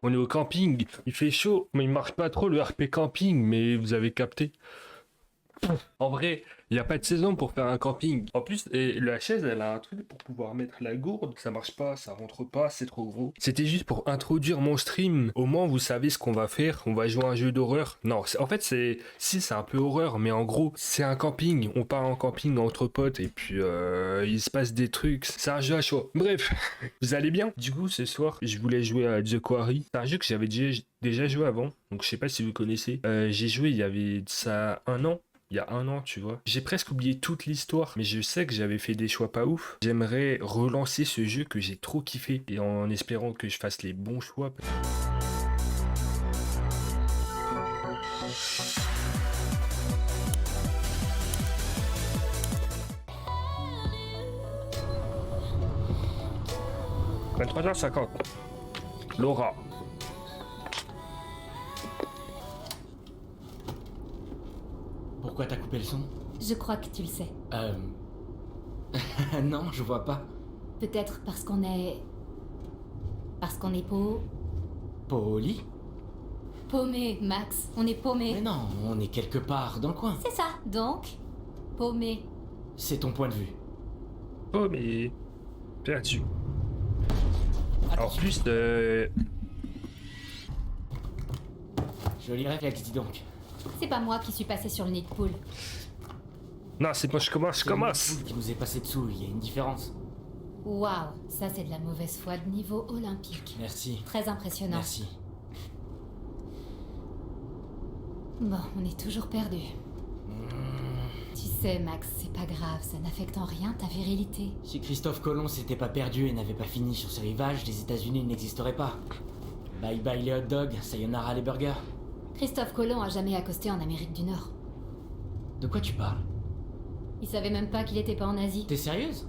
On est au camping, il fait chaud, mais il marche pas trop le RP camping, mais vous avez capté. En vrai, il n'y a pas de saison pour faire un camping. En plus, la chaise, elle a un truc pour pouvoir mettre la gourde. Ça marche pas, ça rentre pas, c'est trop gros. C'était juste pour introduire mon stream. Au moins, vous savez ce qu'on va faire. On va jouer à un jeu d'horreur. Non, en fait, c'est un peu horreur, mais en gros, c'est un camping. On part en camping entre potes et puis il se passe des trucs. C'est un jeu à choix. Bref, vous allez bien? Du coup, ce soir, je voulais jouer à The Quarry. C'est un jeu que j'avais déjà joué avant. Donc, je sais pas si vous connaissez. J'ai joué il y avait ça un an. Il y a un an, tu vois. J'ai presque oublié toute l'histoire, mais je sais que j'avais fait des choix pas ouf. J'aimerais relancer ce jeu que j'ai trop kiffé, et en espérant que je fasse les bons choix. 23h50. Laura. Pourquoi t'as coupé le son? Je crois que tu le sais. Non, je vois pas. Peut-être parce qu'on est... Poli? Paumé, Max. On est paumé. Mais non, on est quelque part dans le coin. C'est ça, donc. Paumé. C'est ton point de vue. Oh, mais... perdu. En Attention. plus, Joli réflexe, dis donc. C'est pas moi qui suis passé sur le nid de poule. Non, c'est moi, je commence. C'est une poule qui nous est passé dessous, il y a une différence. Waouh, ça c'est de la mauvaise foi de niveau olympique. Merci. Très impressionnant. Merci. Bon, on est toujours perdu. Tu sais, Max, c'est pas grave, ça n'affecte en rien ta virilité. Si Christophe Colomb s'était pas perdu et n'avait pas fini sur ce rivage, les États-Unis n'existeraient pas. Bye bye les hot dogs, sayonara les burgers. Christophe Colomb a jamais accosté en Amérique du Nord. De quoi tu parles? Il savait même pas qu'il était pas en Asie. T'es sérieuse?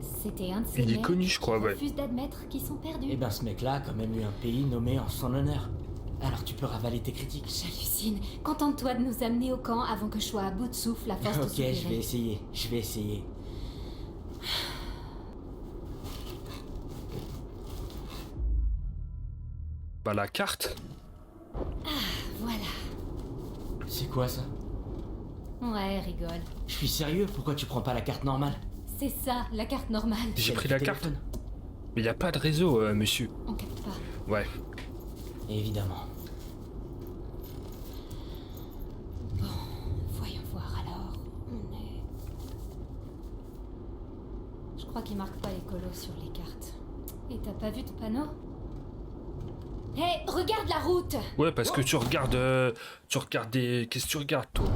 C'était un de ces Il est mecs connu, je crois, qui ouais. refusent d'admettre qu'ils sont perdus. Eh ben ce mec-là a quand même eu un pays nommé en son honneur. Alors tu peux ravaler tes critiques. J'hallucine. Contente-toi de nous amener au camp avant que je sois à bout de souffle à force de Ok, soupirer. je vais essayer. bah la carte. Voilà. C'est quoi ça? Ouais, rigole. Je suis sérieux, pourquoi tu prends pas la carte normale? C'est ça, la carte normale. J'ai Celle pris du la carte. téléphone. Mais y a pas de réseau, monsieur. On capte pas. Ouais. Évidemment. Voyons voir alors. On est... Je crois qu'ils marquent pas les colos sur les cartes. Et t'as pas vu ton panneau? Hé, regarde la route! Ouais, parce que tu regardes des... Qu'est-ce que tu regardes, toi?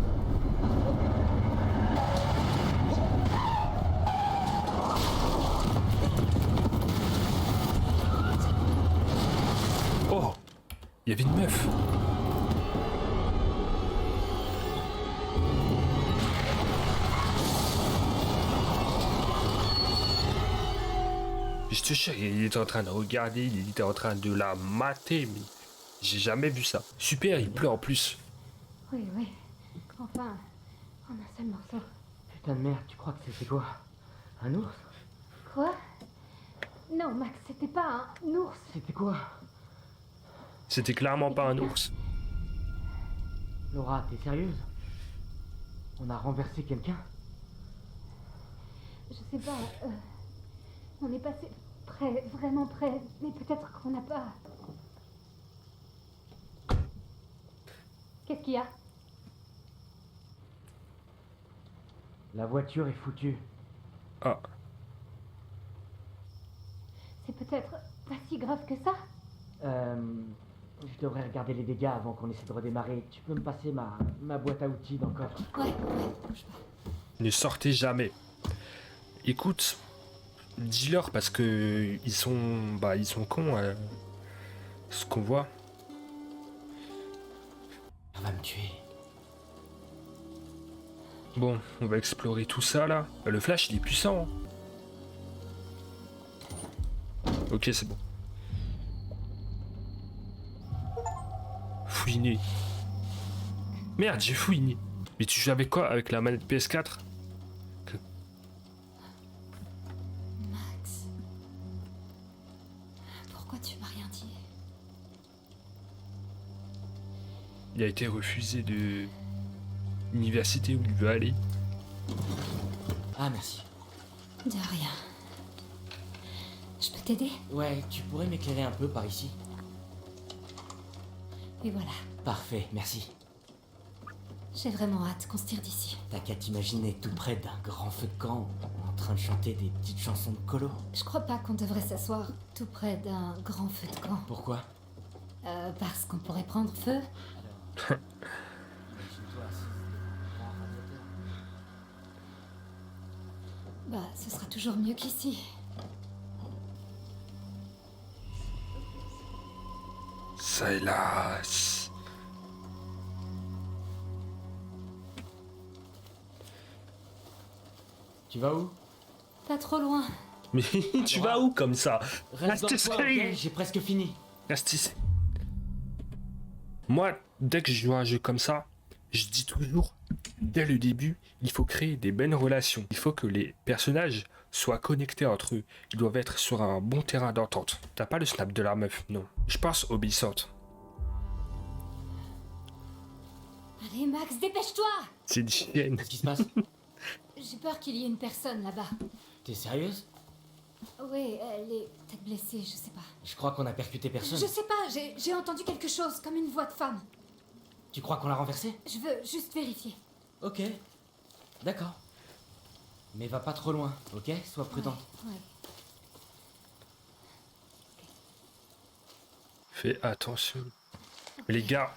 Oh! Il y avait une meuf. Je te jure, il était en train de regarder, il était en train de la mater, mais j'ai jamais vu ça. Super, il pleut en plus. Oui, oui. Enfin, en un seul morceau. Putain de merde, tu crois que c'était quoi? Un ours? Quoi? Non, Max, c'était pas un ours. C'était quoi? C'était clairement pas un ours. Laura, t'es sérieuse? On a renversé quelqu'un? Je sais pas, on est passé près, vraiment près, mais peut-être qu'on n'a pas... Qu'est-ce qu'il y a? La voiture est foutue. Ah, C'est peut-être pas si grave que ça? Je devrais regarder les dégâts avant qu'on essaie de redémarrer. Tu peux me passer ma boîte à outils dans le coffre? Ouais, bouge pas. ne sortez jamais. Écoute, dis-leur parce que ils sont cons. Ce qu'on voit. Elle va me tuer. Bon, on va explorer tout ça là. Le flash, il est puissant. Hein. Ok, c'est bon. Fouiner. Merde, j'ai fouiné. Mais tu joues avec quoi? Avec la manette PS4? Max... Pourquoi tu m'as rien dit? Il a été refusé de l'université où il veut aller. Ah, merci. De rien. Je peux t'aider? Ouais, tu pourrais m'éclairer un peu par ici? Et voilà. Parfait, merci. J'ai vraiment hâte qu'on se tire d'ici. T'as qu'à t'imaginer tout près d'un grand feu de camp, en train de chanter des petites chansons de colo. Je crois pas qu'on devrait s'asseoir tout près d'un grand feu de camp. Pourquoi? Parce qu'on pourrait prendre feu. Alors... imagine-toi assise devant un grand radiateur. Bah, ce sera toujours mieux qu'ici. Ça hélas. Tu vas où? Pas trop loin. Mais tu vas où comme ça? Reste dans le coin, ok? J'ai presque fini. Reste ici. Moi, dès que je joue à un jeu comme ça, je dis toujours, dès le début, il faut créer des bonnes relations. Il faut que les personnages soient connectés entre eux. Ils doivent être sur un bon terrain d'entente. T'as pas le snap de la meuf, non. Je pense obéissante. Allez, Max, dépêche-toi! C'est une chienne. Qu'est-ce qui se passe? J'ai peur qu'il y ait une personne là-bas. T'es sérieuse? Oui, elle est peut-être blessée, je sais pas. Je crois qu'on a percuté personne. Je sais pas, j'ai entendu quelque chose, comme une voix de femme. Tu crois qu'on l'a renversée? Je veux juste vérifier. Ok. D'accord. Mais va pas trop loin, ok? Sois prudent. Ouais. Fais attention. Mais les gars,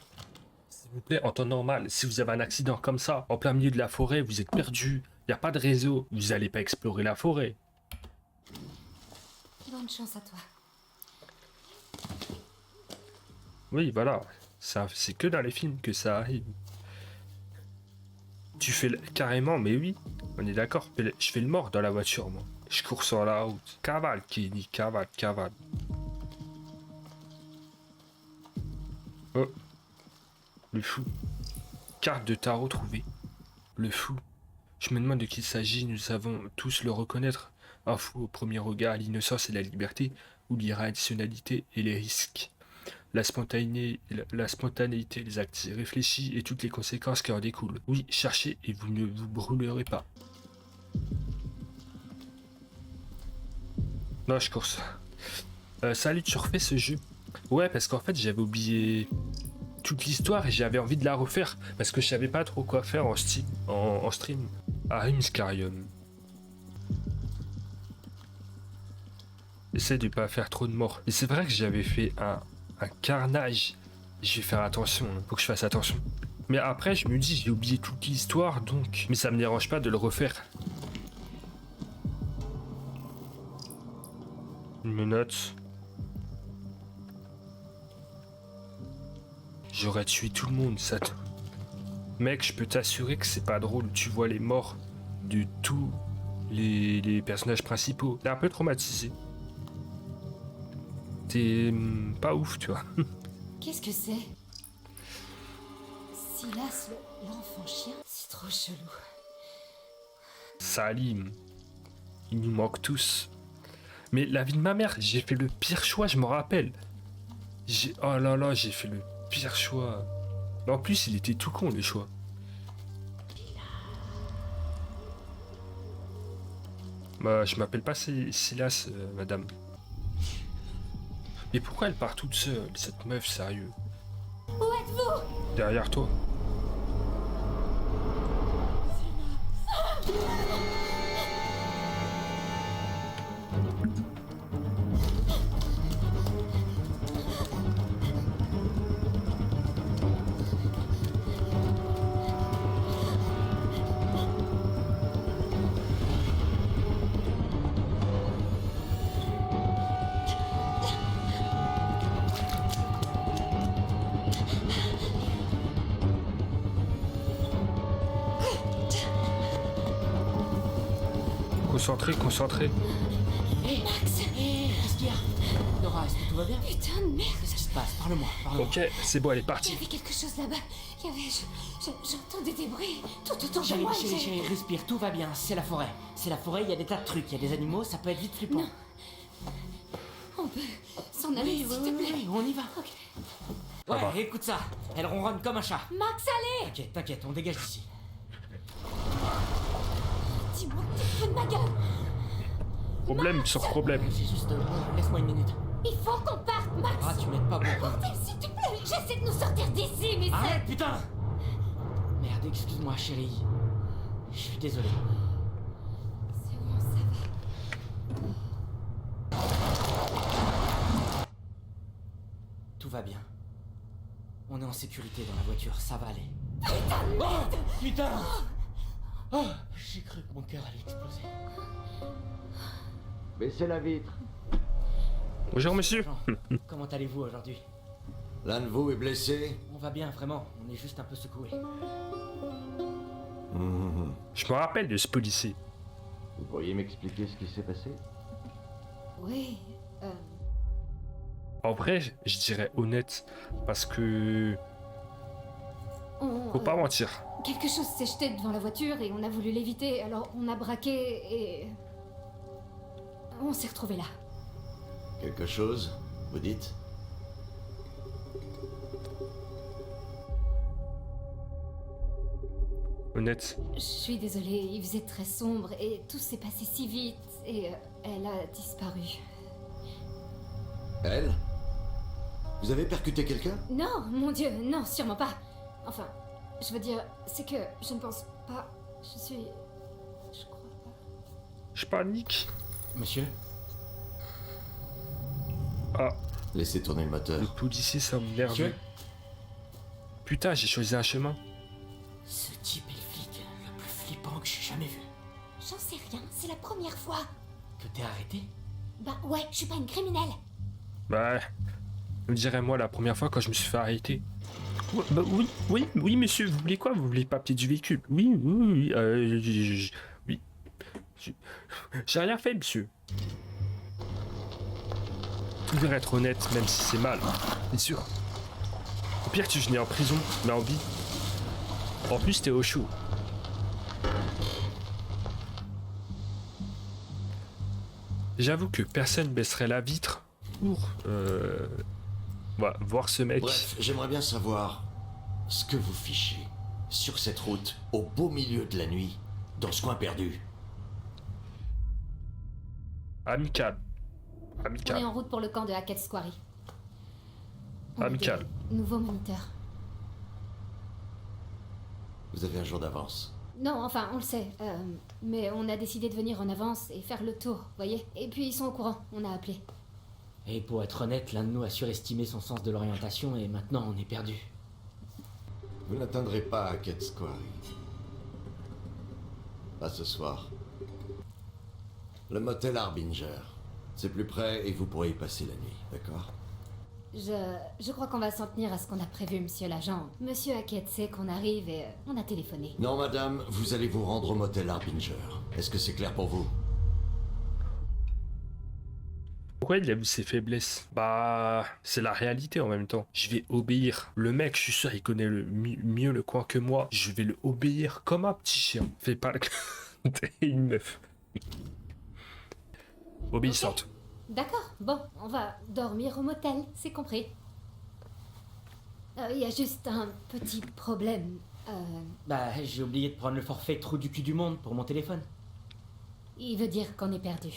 s'il vous plaît, en temps normal, si vous avez un accident comme ça, en plein milieu de la forêt, vous êtes perdu, il n'y a pas de réseau, vous n'allez pas explorer la forêt. Bonne chance à toi. Oui, voilà. C'est que dans les films que ça arrive. Tu fais carrément, mais oui, on est d'accord. Je fais le mort dans la voiture, moi. Je cours sur la route. Cavale, Kenny, cavale, cavale. Oh. Le fou. Carte de tarot trouvée. Le fou. Je me demande de qui il s'agit, nous savons tous le reconnaître. Un fou au premier regard, l'innocence et la liberté, ou l'irrationnalité et les risques. La spontanéité, les actes réfléchis et toutes les conséquences qui en découlent. Oui, cherchez et vous ne vous brûlerez pas. Non, je course. Salut, tu refais ce jeu? Ouais, parce qu'en fait, j'avais oublié toute l'histoire et j'avais envie de la refaire parce que je savais pas trop quoi faire en stream. Arimskarium. Essaye de pas faire trop de morts. Et c'est vrai que j'avais fait un carnage. Je vais faire attention, hein. Faut que je fasse attention. Mais après, je me dis, j'ai oublié toute l'histoire, donc... Mais ça me dérange pas de le refaire. Une menotte. J'aurais tué tout le monde, ça. Mec, je peux t'assurer que c'est pas drôle. Tu vois les morts de tous les personnages principaux. T'es un peu traumatisé. T'es pas ouf, tu vois. Qu'est-ce que c'est? Silas, l'enfant chien? C'est trop chelou. Salim. Il nous manque tous. Mais la vie de ma mère, j'ai fait le pire choix, je m'en rappelle. Oh là là, j'ai fait le pire choix. En plus, il était tout con, le choix. Bah, je m'appelle pas Silas, madame. Mais pourquoi elle part toute seule, cette meuf, sérieux? Où êtes-vous? Derrière toi. Concentré, concentré. Hé, Max! Hé, qu'est-ce qu'il y a? Nora, est-ce que tout va bien? Putain de merde! Qu'est-ce qui se passe? Parle-moi, parle-moi. Ok, c'est bon, elle est Il y partie. avait quelque chose là-bas. Il y avait... J'entendais des bruits tout autour de Chérie, moi. chérie, chérie, respire, tout va bien, c'est la forêt. C'est la forêt, il y a des tas de trucs, il y a des animaux, ça peut être vite flippant. Non. On peut s'en aller, Oui, s'il oui, te oui, plaît. oui, on y va. Ok. Ça va. Ouais, écoute ça. Elle ronronne comme un chat. Max, allez! T'inquiète, t'inquiète, on dégage d'ici. Dis-moi que tu te fous de ma gueule! Problème sur problème. J'ai juste... laisse-moi une minute. Il faut qu'on parte, Max! Ah, tu m'aides pas beaucoup. Bordel, s'il te plaît! J'essaie de nous sortir d'ici, mais Arrête, putain! Merde, excuse-moi, chérie. Je suis désolé. C'est bon, ça va. Tout va bien. On est en sécurité dans la voiture, ça va aller. Putain de merde! Oh, putain! Oh, j'ai cru que mon cœur allait exploser. Baissez la vitre. Bonjour monsieur. Jean, comment allez-vous aujourd'hui? L'un de vous est blessé. On va bien, vraiment. On est juste un peu secoués. Je me rappelle de ce policier. Vous pourriez m'expliquer ce qui s'est passé? Oui, En vrai, je dirais honnête, parce que... on... Faut pas mentir. Quelque chose s'est jeté devant la voiture et on a voulu l'éviter, alors on a braqué et... On s'est retrouvés là. Quelque chose, vous dites? Honnête. Je suis désolée, il faisait très sombre et tout s'est passé si vite et elle a disparu. Elle? Vous avez percuté quelqu'un? Non, mon Dieu, non, sûrement pas. Enfin, je veux dire, c'est que je ne pense pas... Je crois pas... Je panique. Monsieur? Ah, Laissez tourner le moteur. le policier, ça m'énerve. Monsieur? Putain, j'ai choisi un chemin. Ce type est le flic le plus flippant que j'ai jamais vu. J'en sais rien, c'est la première fois. Que t'es arrêté? Bah ouais, je suis pas une criminelle. Bah, me dirais moi la première fois quand je me suis fait arrêter. Ouais, bah oui, monsieur, vous voulez quoi? Vous voulez le papier du véhicule? Oui, oui. J'ai rien fait, monsieur. Je voudrais être honnête, même si c'est mal, bien sûr. Au pire, tu venais en prison, mais en vie. En plus, t'es au chaud. J'avoue que personne baisserait la vitre pour voir ce mec. Bref, j'aimerais bien savoir ce que vous fichez sur cette route au beau milieu de la nuit, dans ce coin perdu. Amical. On est Amical. en route pour le camp de Hackett's Quarry. On est Amical. des nouveaux moniteurs. Vous avez un jour d'avance. Non, enfin, on le sait. Mais on a décidé de venir en avance et faire le tour, voyez. Et puis ils sont au courant, on a appelé. Et pour être honnête, l'un de nous a surestimé son sens de l'orientation et maintenant on est perdu. Vous n'atteindrez pas Hackett's Quarry. Pas ce soir. Le motel Harbinger. C'est plus près et vous pourrez y passer la nuit, d'accord? Je crois qu'on va s'en tenir à ce qu'on a prévu, monsieur l'agent. Monsieur Hackett sait qu'on arrive et on a téléphoné. Non, madame, vous allez vous rendre au motel Harbinger. Est-ce que c'est clair pour vous? Pourquoi il a vu ses faiblesses? Bah, c'est la réalité en même temps. Je vais obéir. Le mec, je suis sûr, il connaît mieux le coin que moi. Je vais le obéir comme un petit chien. Fais pas le... T'es une meuf. Obéissante. D'accord, bon, on va dormir au motel, c'est compris. Il y a juste un petit problème. Bah, j'ai oublié de prendre le forfait trou du cul du monde pour mon téléphone. Il veut dire qu'on est perdu.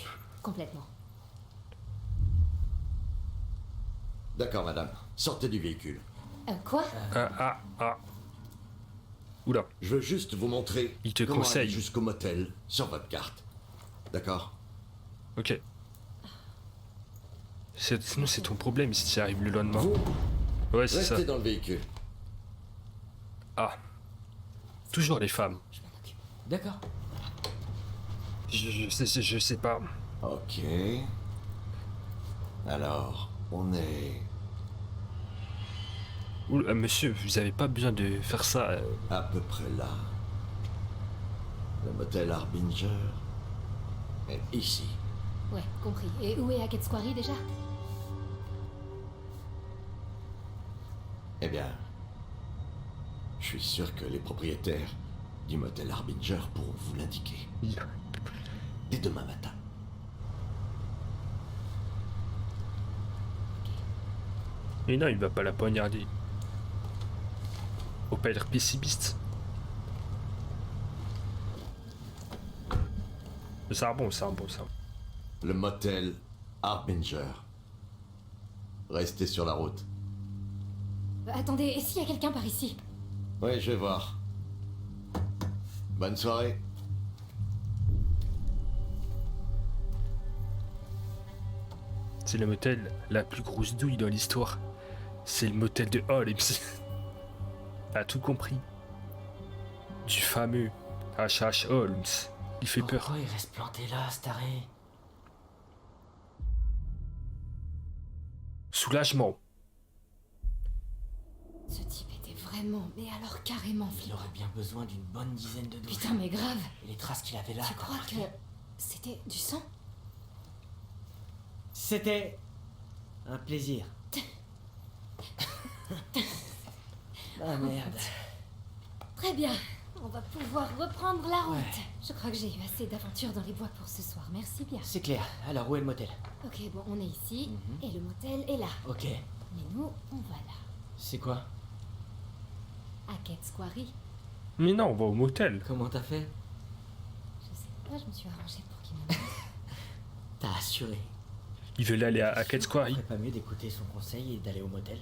Complètement. D'accord, madame. Sortez du véhicule. Quoi? Ah. Oula. Je veux juste vous montrer Il te comment conseille. aller jusqu'au motel sur votre carte. D'accord? Ok. Sinon, c'est ton problème si tu arrives le lendemain. Vous, Ouais, c'est ça. restez dans le véhicule. Ah. Toujours les femmes. Je m'en occupe. D'accord. Je sais pas. Ok. Alors, on est Oula, monsieur, vous avez pas besoin de faire ça. à peu près là. Le motel Harbinger est ici. Ouais, compris. Et où est Hackett's Quarry déjà? Eh bien, je suis sûr que les propriétaires du motel Harbinger pourront vous l'indiquer. Dès demain matin. Mais non, il va pas la poignarder. Faut pas être pessimiste. Ça bon, ça bon, ça. Le motel Harbinger. Restez sur la route. Attendez, et s'il y a quelqu'un par ici? Oui, je vais voir. Bonne soirée. C'est le motel la plus grosse douille dans l'histoire. C'est le motel de Holmes. T'as tout compris. Du fameux H.H. Holmes. Il fait peur. Pourquoi il reste planté là, ce taré? Soulagement. Ce type était vraiment, mais alors carrément Il flippant. aurait bien besoin d'une bonne dizaine de douches. Putain, mais grave. Et les traces qu'il avait là. Tu t'as crois remarqué? que c'était du sang? C'était un plaisir. Ah merde. Très bien. On va pouvoir reprendre la route. Ouais. Je crois que j'ai eu assez d'aventures dans les bois pour ce soir. Merci bien. C'est clair. Alors où est le motel? Ok, bon, on est ici et le motel est là. Ok. Mais nous, on va là. C'est quoi? À Kate's Quarry. Mais non, on va au motel. Comment t'as fait? Je sais pas, je me suis arrangée pour qu'il me montre. T'as assuré. Ils veulent aller à Kate's Quarry. Ferait pas mieux d'écouter son conseil et d'aller au motel?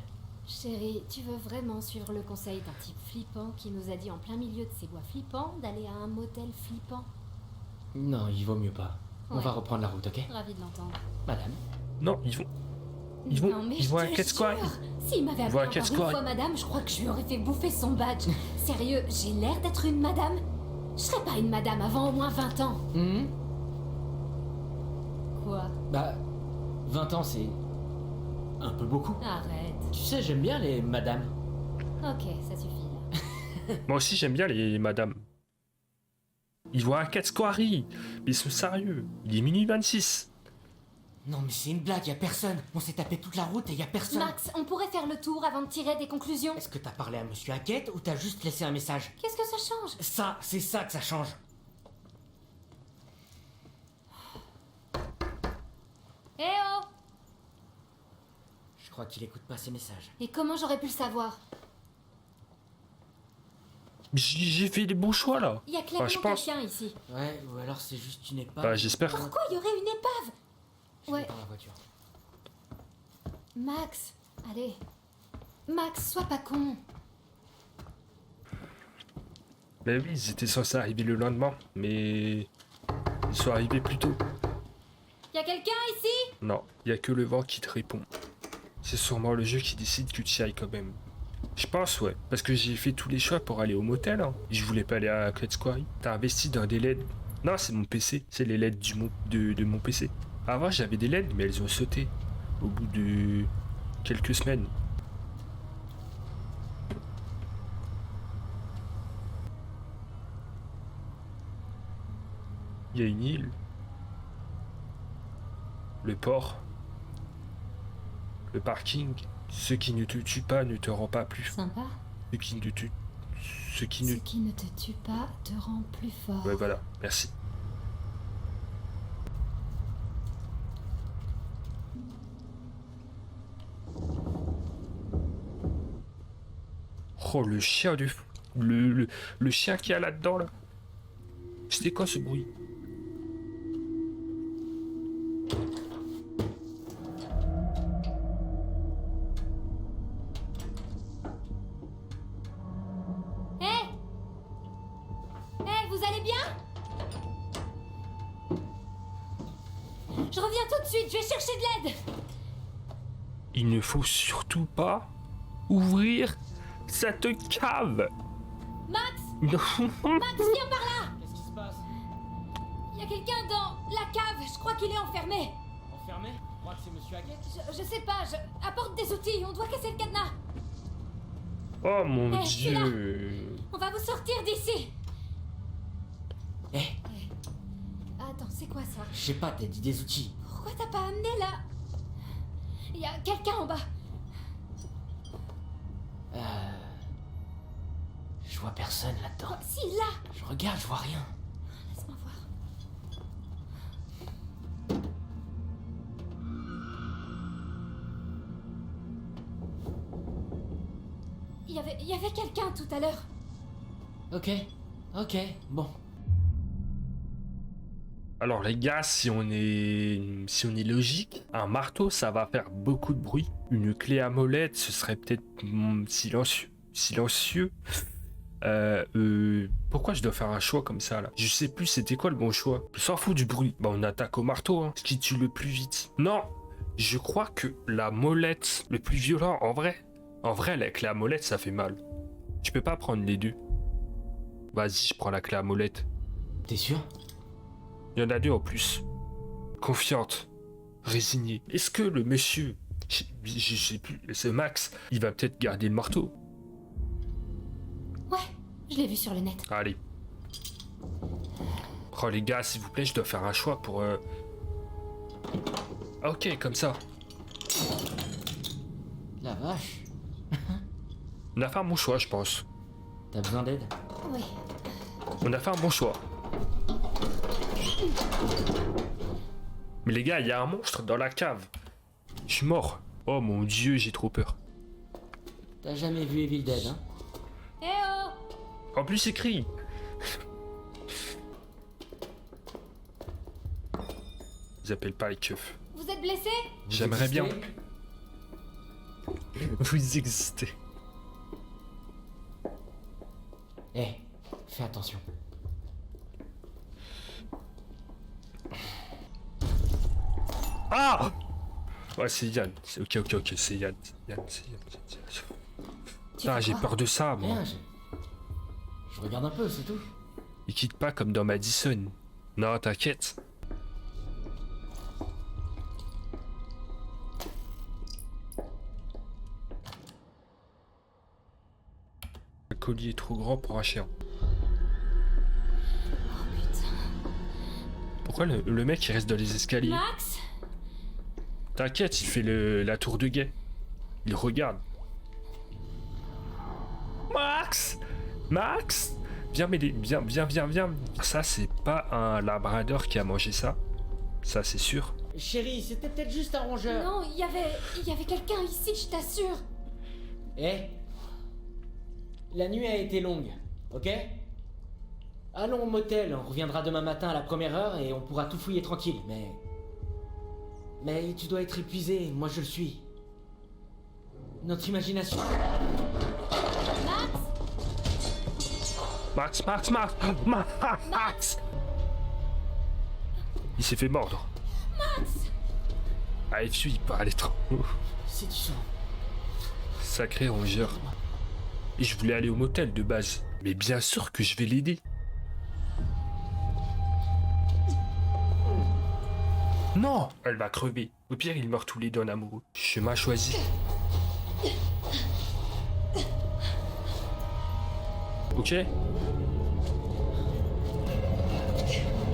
Chérie, tu veux vraiment suivre le conseil d'un type flippant qui nous a dit en plein milieu de ces bois flippants d'aller à un motel flippant? Non, il vaut mieux pas. On Ouais. va reprendre la route, ok? Ravi de l'entendre. Madame. Non, ils vont. Ils vont, Non, mais ils vont à je te Kate's Quarry. jure, s'il m'avait Ils vont à appelé Kate's encore une Quarry. fois madame, je crois que je lui aurais fait bouffer son badge. Sérieux, j'ai l'air d'être une madame? Je serais pas une madame avant au moins 20 ans. Quoi? Bah, 20 ans, c'est un peu beaucoup. Arrête. Tu sais, j'aime bien les madames. Ok, ça suffit là. Moi aussi, j'aime bien les madames. Ils vont à Kate's Quarry. Mais ils sont sérieux. Il est minuit 26. Non, mais c'est une blague, y a personne. On s'est tapé toute la route et y a personne. Max, on pourrait faire le tour avant de tirer des conclusions. Est-ce que t'as parlé à Monsieur Hackett ou t'as juste laissé un message? Qu'est-ce que ça change? Ça, c'est ça que ça change. Eh oh! Je crois qu'il écoute pas ses messages. Et comment j'aurais pu le savoir? J'ai fait des bons choix là. Il y a clairement je pense. quelqu'un ici. Ouais, ou alors c'est juste une épave. Bah, j'espère. Pourquoi il y aurait une épave? Je vais Ouais. dans la voiture. Max, allez. Max, sois pas con. Mais oui, ils étaient censés arriver le lendemain. Mais. Ils sont arrivés plus tôt. Y a quelqu'un ici? Non, il y a que le vent qui te répond. C'est sûrement le jeu qui décide que tu y ailles quand même. Je pense, ouais. Parce que j'ai fait tous les choix pour aller au motel. Hein. Je voulais pas aller à Kate's Quarry. T'as investi dans des LED. Non, c'est mon PC. C'est les LED de mon PC. Avant, j'avais des LED, mais elles ont sauté. Au bout de quelques semaines. Il y a une île. Le port. Le parking. Ce qui ne te tue pas ne te rend pas plus fort. Sympa. Ce qui ne te... Ce qui ne... Ce qui ne te tue pas te rend plus fort. Ouais, voilà. Merci. Oh, le chien du... Le chien qu'il y a là-dedans, là. C'était quoi ce bruit? Hé! Hé, vous allez bien? Je reviens tout de suite, je vais chercher de l'aide. Il ne faut surtout pas ouvrir cette cave. Max! Non. Max, viens par là! Qu'est-ce qui se passe? Il y a quelqu'un dans la cave, je crois qu'il est enfermé. Enfermé? Je crois que c'est Monsieur Hackett. Je sais pas, apporte des outils, on doit casser le cadenas. Oh mon Eh, je suis là. dieu. On va vous sortir d'ici. Eh, Attends, c'est quoi ça? je sais pas, t'as dit des outils. Pourquoi t'as pas amené là? Il y a quelqu'un en bas. Je vois personne là-dedans. Oh, si, là! Je regarde, je vois rien. Laisse-moi voir. Il y avait quelqu'un tout à l'heure. Ok, bon. Alors les gars, si on est logique, un marteau ça va faire beaucoup de bruit. Une clé à molette, ce serait peut-être silencieux. Pourquoi je dois faire un choix comme ça là? Je sais plus c'était quoi le bon choix. Je s'en fous du bruit. Bah on attaque au marteau, hein. Ce qui tue le plus vite. Non, je crois que la molette, le plus violent en vrai. En vrai, la clé à molette ça fait mal. Tu peux pas prendre les deux. Vas-y, je prends la clé à molette. T'es sûr? Il y en a deux en plus. Confiante. Résignée. Est-ce que le monsieur... Je sais plus, c'est Max, il va peut-être garder le marteau. Ouais, je l'ai vu sur le net. Allez. Oh les gars, s'il vous plaît, je dois faire un choix pour... Ok, comme ça. La vache. On a fait un bon choix, je pense. T'as besoin d'aide? Oui. On a fait un bon choix. Mais les gars, il y a un monstre dans la cave. Je suis mort. Oh mon dieu, j'ai trop peur. T'as jamais vu Evil Dead, hein? Eh oh! En plus, écrit. Ils appellent pas les keufs. Vous êtes blessé? J'aimerais bien. Existez? Vous existez. Eh, fais attention. Ah! Ouais, c'est Yann. Ok, c'est Yann. Yann. Tu Ah, fais j'ai quoi? peur de ça, moi. Rien, je regarde un peu, c'est tout. Il quitte pas comme dans Madison. Non, t'inquiète. Le collier est trop grand pour un chien. Oh putain. Pourquoi le mec il reste dans les escaliers? Max? T'inquiète, il fait la tour de guet. Il regarde. Max! Max! Viens m'aider, viens. Ça, c'est pas un labrador qui a mangé ça. Ça, c'est sûr. Chérie, c'était peut-être juste un rongeur. Non, il y avait quelqu'un ici, je t'assure. Eh, la nuit a été longue, ok? Allons au motel, on reviendra demain matin à la première heure et on pourra tout fouiller tranquille, Mais tu dois être épuisé, moi je le suis. Notre imagination... Max! Il s'est fait mordre. Max! Ah, il fuit pas, elle est trop... C'est du sang. Sacré rongeur. Et je voulais aller au motel de base. Mais bien sûr que je vais l'aider. Non! Elle va crever. Au pire, ils meurent tous les deux en amoureux. Chemin choisi. Ok?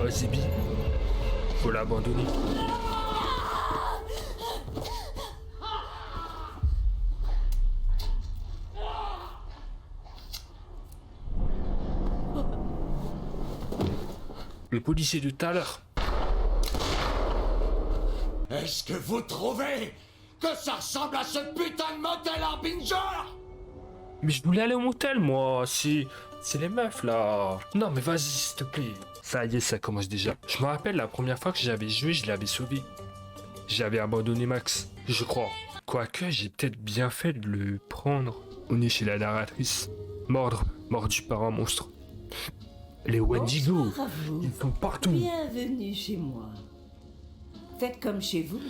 Oh, Zébi. Faut l'abandonner. Le policier de tout à l'heure. Est-ce que vous trouvez que ça ressemble à ce putain de motel Harbinger? Mais je voulais aller au motel, moi. C'est les meufs, là. Non, mais vas-y, s'il te plaît. Ça y est, ça commence déjà. Je me rappelle, la première fois que j'avais joué, je l'avais sauvé. J'avais abandonné Max, je crois. Quoique, j'ai peut-être bien fait de le prendre. On est chez la narratrice. Mordu par un monstre. Les Wendigo, Bonsoir à vous. ils sont partout. Bienvenue chez moi. Faites comme chez vous.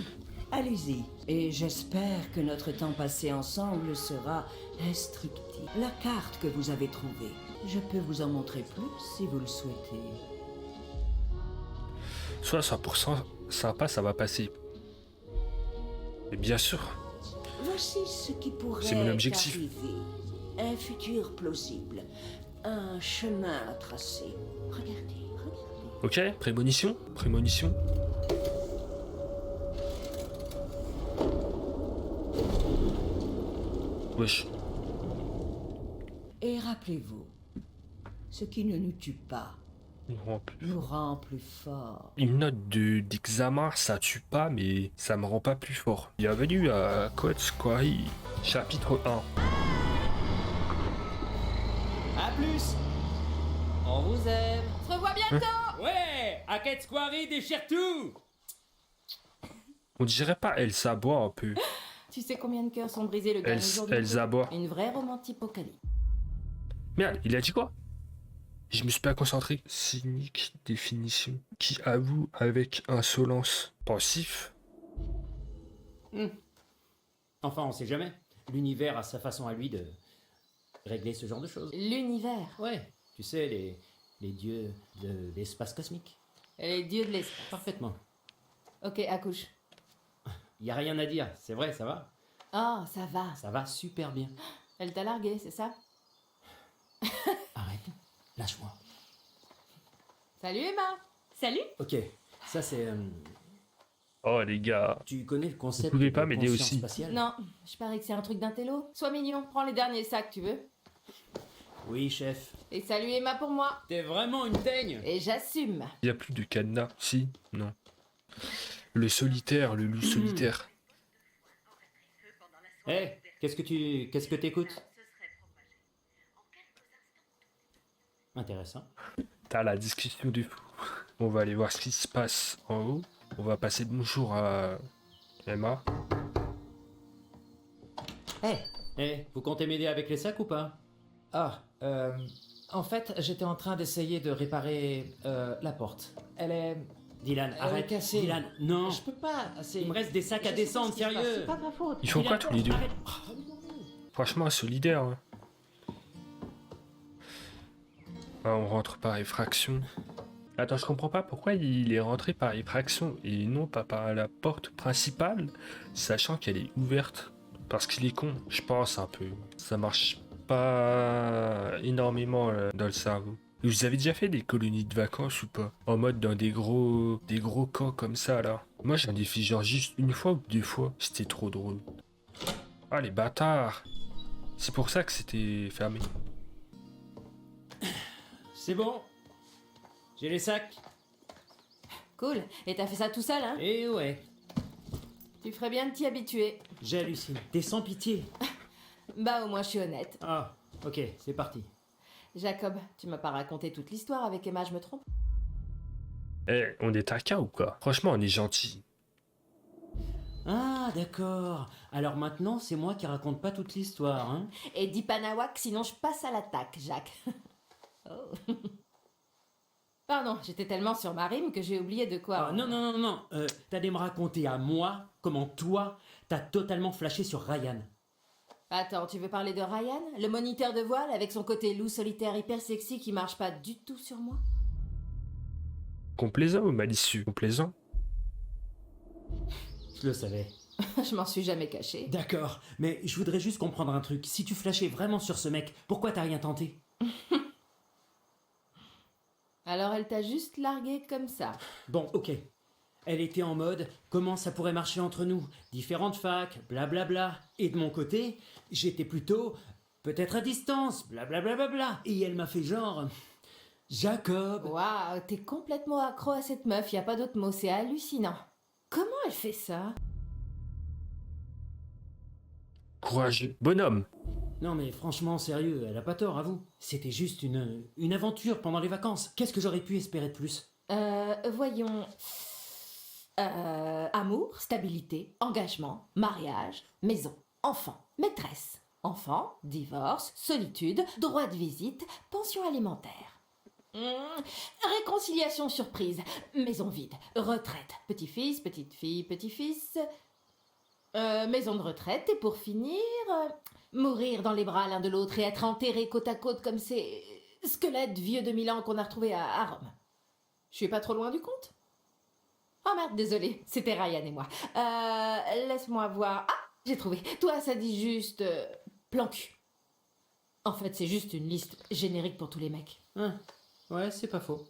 Allez-y. Et j'espère que notre temps passé ensemble sera instructif. La carte que vous avez trouvée, je peux vous en montrer plus si vous le souhaitez. Soit 100% sympa, ça va passer. Mais bien sûr. Voici ce qui pourrait C'est mon objectif. arriver. Un futur plausible. Un chemin à tracer. Regardez. Ok, prémonition. Wesh. Et rappelez-vous, ce qui ne nous tue pas nous rend plus forts. Une note d'examen, ça tue pas, mais ça me rend pas plus fort. Bienvenue à Code Square, chapitre 1. plus. On vous aime. On se revoit bientôt. Ouais, Hackett Squarey déchire tout. On dirait pas Elsa boit un peu. Tu sais combien de cœurs sont brisés le dernier jour du Elsa boit. Une vraie romantipocalypse. Merde, il a dit quoi? Je me suis pas concentré. Cynique, définition. Qui avoue avec insolence. Pensif. Enfin, on sait jamais. L'univers a sa façon à lui de régler ce genre de choses. L'univers. Ouais, tu sais, les dieux de l'espace cosmique. Les dieux de l'espace. Parfaitement. Ok, accouche. Y a rien à dire, c'est vrai, ça va. Oh, ça va. Ça va super bien. Elle t'a largué, c'est ça? Arrête, lâche-moi. Salut Emma. Salut. Ok, ça c'est... Oh les gars. tu connais le concept Vous pouvez pas de m'aider conscience aussi. spatiale? Non, je parie que c'est un truc d'intello. Sois mignon, prends les derniers sacs, tu veux. Oui, chef. Et salut Emma pour moi. T'es vraiment une teigne. Et j'assume. Il y a plus de cadenas. Si? Non. Le solitaire, le loup solitaire. Hé, qu'est-ce que t'écoutes? Intéressant. T'as la discussion du fou. On va aller voir ce qui se passe en haut. On va passer le bonjour à Emma. Hé, vous comptez m'aider avec les sacs ou pas? Ah, en fait, j'étais en train d'essayer de réparer la porte. Elle est... Dylan, Elle est arrête. cassée. Dylan, non. Je peux pas, c'est... Il me reste des sacs à Je sais pas descendre, ce qui se passe, sérieux. C'est pas ma faute. Ils font quoi Dylan, tous les deux? arrête. Franchement, solidaire. Hein. Ah, on rentre par effraction. Attends, je comprends pas pourquoi il est rentré par effraction et non pas par la porte principale, sachant qu'elle est ouverte. Parce qu'il est con, je pense un peu. Ça marche pas énormément dans le cerveau. Et vous avez déjà fait des colonies de vacances ou pas? En mode dans des gros camps comme ça là. Moi j'en ai fait genre juste une fois ou deux fois. C'était trop drôle. Ah les bâtards! C'est pour ça que c'était fermé. C'est bon. J'ai les sacs. Cool. Et t'as fait ça tout seul, hein? Et ouais, Tu ferais bien de t'y habituer. j'hallucine. T'es sans pitié. Bah au moins je suis honnête. Ah, ok, c'est parti. Jacob, tu m'as pas raconté toute l'histoire avec Emma, je me trompe? Eh, on est taquin ou quoi? Franchement, on est gentil. Ah, d'accord. Alors maintenant, c'est moi qui raconte pas toute l'histoire, hein? Et dis pas nawak, sinon je passe à l'attaque, Jacques. Oh. Pardon, j'étais tellement sur ma rime que j'ai oublié de quoi. Ah, non, non, non, non. T'allais me raconter à moi comment toi, t'as totalement flashé sur Ryan. Attends, tu veux parler de Ryan? Le moniteur de voile avec son côté loup solitaire hyper sexy qui marche pas du tout sur moi? Complaisant ou malicieux? Complaisant? Je le savais. Je m'en suis jamais caché. D'accord, mais je voudrais juste comprendre un truc. Si tu flashais vraiment sur ce mec, pourquoi t'as rien tenté? Alors elle t'a juste largué comme ça. Bon, ok. Elle était en mode comment ça pourrait marcher entre nous, différentes facs, blablabla. Et de mon côté, j'étais plutôt peut-être à distance, blablabla. Et elle m'a fait genre Jacob. Waouh, t'es complètement accro à cette meuf, y a pas d'autre mot, c'est hallucinant. Comment elle fait ça? Courageux. Bonhomme. Non mais franchement, sérieux, elle a pas tort, avoue. C'était juste une aventure pendant les vacances. Qu'est-ce que j'aurais pu espérer de plus? Voyons. Amour, stabilité, engagement, mariage, maison, enfant, maîtresse, enfant, divorce, solitude, droit de visite, pension alimentaire. Réconciliation surprise, maison vide, retraite, petit-fils, petite-fille, petit-fils, maison de retraite, et pour finir, mourir dans les bras l'un de l'autre et être enterrés côte à côte comme ces squelettes vieux de 1000 ans qu'on a retrouvés à Rome. Je suis pas trop loin du compte? Oh merde, désolé, c'était Ryan et moi. Laisse-moi voir. Ah, j'ai trouvé. Toi, ça dit juste plan cul. En fait, c'est juste une liste générique pour tous les mecs. Hein, ouais, c'est pas faux.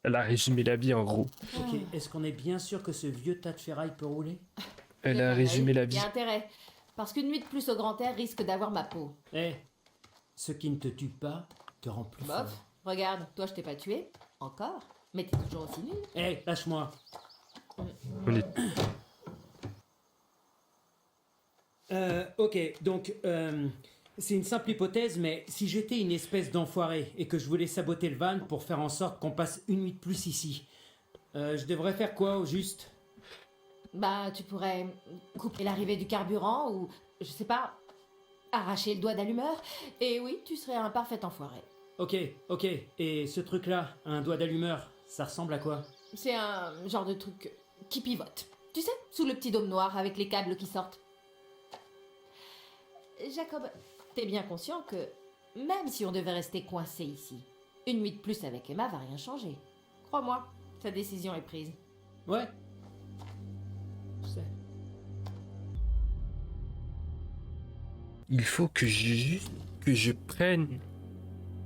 Elle a résumé la vie en gros. Ok, est-ce qu'on est bien sûr que ce vieux tas de ferraille peut rouler? Elle a résumé la Il vie. y a intérêt. Parce qu'une nuit de plus au grand air risque d'avoir ma peau. Eh, ce qui ne te tue pas te rend plus fort. Bof, regarde, toi je t'ai pas tué. Encore. Mais t'es toujours aussi nul. Eh, lâche-moi. On est... Ok, donc, C'est une simple hypothèse, mais si j'étais une espèce d'enfoiré et que je voulais saboter le van pour faire en sorte qu'on passe une nuit de plus ici, je devrais faire quoi au juste? Bah, tu pourrais couper l'arrivée du carburant ou, je sais pas, arracher le doigt d'allumeur. Et oui, tu serais un parfait enfoiré. Ok, et ce truc-là, un doigt d'allumeur, ça ressemble à quoi? C'est un genre de truc qui pivote. Tu sais, sous le petit dôme noir avec les câbles qui sortent. Jacob, t'es bien conscient que même si on devait rester coincé ici, une nuit de plus avec Emma va rien changer. Crois-moi, ta décision est prise. Ouais. Je sais. Il faut que je prenne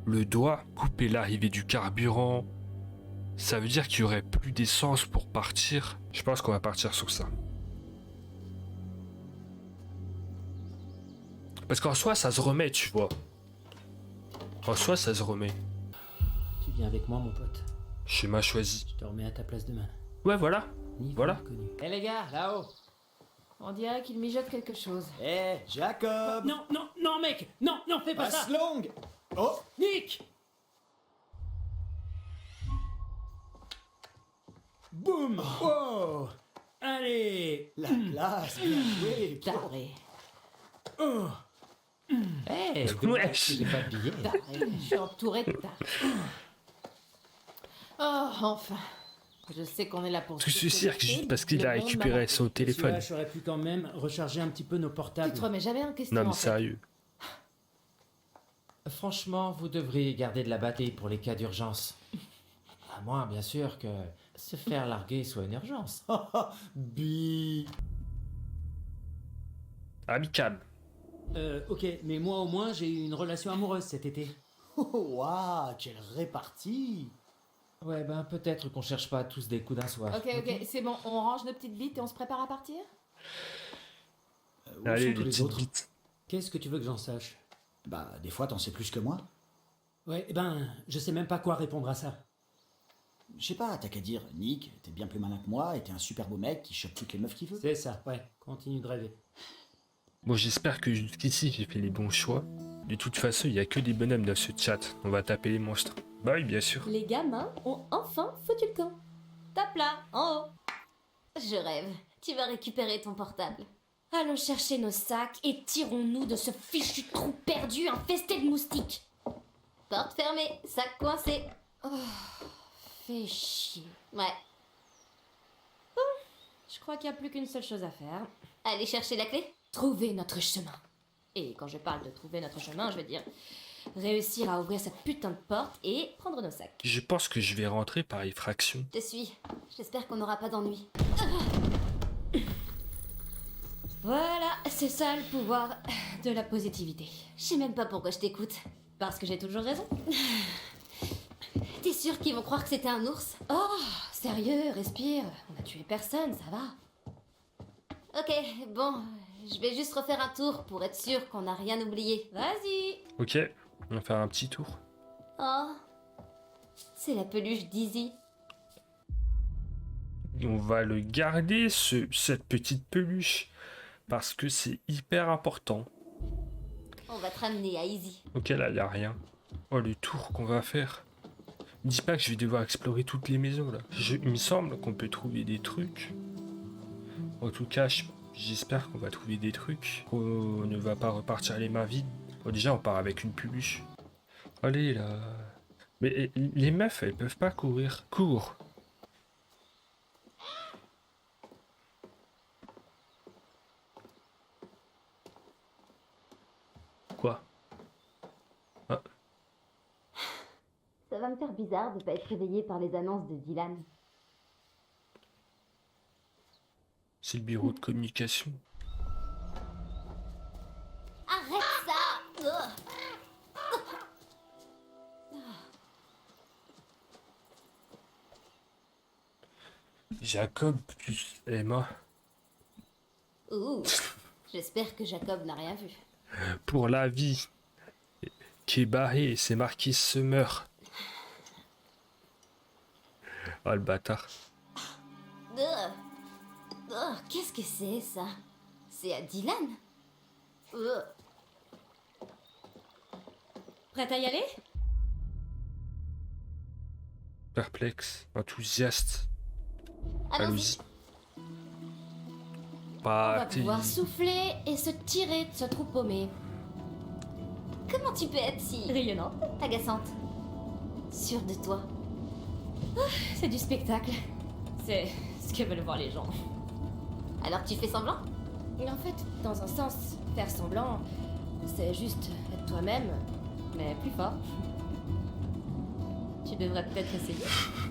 le doigt, couper l'arrivée du carburant. Ça veut dire qu'il y aurait plus d'essence pour partir. Je pense qu'on va partir sur ça. Parce qu'en soi, ça se remet, tu vois. En soi, ça se remet. Tu viens avec moi, mon pote. Schéma choisi. Je te remets à ta place demain. Ouais, voilà. Niveau Voilà. inconnu. Hé les gars, là-haut. On dirait qu'il mijote quelque chose. Eh, Jacob! Non, mec! Non, fais pas ça! Passe longue! Oh! Nick! Boum! Oh! Allez! La classe, bien joué! Taré. Oh! Hé, Wesh. dommage que j'ai pas de billet. Taré. Je suis entourée de tarés. Oh, enfin. Je sais qu'on est là pour... Tout ce cirque, sécuriser, juste parce qu'il le a monde récupéré m'a son téléphone. Celui-là, j'aurais pu quand même recharger un petit peu nos Tu portables. te remets jamais en question, Non, mais en fait. sérieux. Franchement, vous devriez garder de la batterie pour les cas d'urgence. À moins, bien sûr, que se faire larguer soit une urgence. Bi! Amical. Ok, mais moi au moins j'ai eu une relation amoureuse cet été. Oh, waouh, quelle répartie! Ouais, ben peut-être qu'on cherche pas tous des coups d'un soir. Ok, c'est bon, on range nos petites bites et on se prépare à partir? Où Allez, sont les tous les petites autres? bites. Qu'est-ce que tu veux que j'en sache? Bah, des fois, t'en sais plus que moi. Ouais, je sais même pas quoi répondre à ça. Je sais pas, t'as qu'à dire, Nick, t'es bien plus malin que moi et t'es un super beau mec qui chope toutes les meufs qu'il veut. C'est ça, ouais, continue de rêver. Bon, j'espère que jusqu'ici, j'ai fait les bons choix. De toute façon, il y a que des bonhommes dans ce chat. On va taper les monstres. Bah oui, bien sûr. Les gamins ont enfin foutu le camp. Tape là, en haut. Je rêve. Tu vas récupérer ton portable. Allons chercher nos sacs et tirons-nous de ce fichu trou perdu infesté de moustiques. Porte fermée, sac coincé. Fais chier. Ouais. Je crois qu'il n'y a plus qu'une seule chose à faire. Allez chercher la clé. Trouver notre chemin. Et quand je parle de trouver notre chemin, je veux dire réussir à ouvrir cette putain de porte et prendre nos sacs. Je pense que je vais rentrer par effraction. Je te suis. J'espère qu'on n'aura pas d'ennui. Voilà, c'est ça le pouvoir de la positivité. Je sais même pas pourquoi je t'écoute. Parce que j'ai toujours raison. T'es sûr qu'ils vont croire que c'était un ours? Oh, sérieux, respire. On a tué personne, ça va. Ok, bon, je vais juste refaire un tour pour être sûr qu'on n'a rien oublié. Vas-y. Ok, on va faire un petit tour. Oh, c'est la peluche d'Izzy. Et on va le garder, cette petite peluche. Parce que c'est hyper important. On va te ramener à Izzy. Ok, là, il n'y a rien. Oh, le tour qu'on va faire. Dis pas que je vais devoir explorer toutes les maisons, là. Il me semble qu'on peut trouver des trucs. En tout cas, j'espère qu'on va trouver des trucs. Qu'on ne va pas repartir les mains vides. Bon, déjà, on part avec une peluche. Allez, là. Mais les meufs, elles peuvent pas courir. Cours. Quoi? Ça va me faire bizarre de pas être réveillée par les annonces de Dylan. C'est le bureau de communication. Arrête ça! Jacob plus Emma. Ouh, j'espère que Jacob n'a rien vu. Pour la vie. Qui est barré, c'est marqué Summer. Oh le bâtard. Qu'est-ce que c'est ça? C'est à Dylan? Prête à y aller? Perplexe, enthousiaste. Allons-y. Allons-y. On Pas va pouvoir souffler et se tirer de ce trou paumé. Comment tu peux être si rayonnante, agaçante, sûre de toi? C'est du spectacle. C'est ce que veulent voir les gens. Alors tu fais semblant? En fait, dans un sens, faire semblant, c'est juste être toi-même, mais plus fort. Tu devrais peut-être essayer.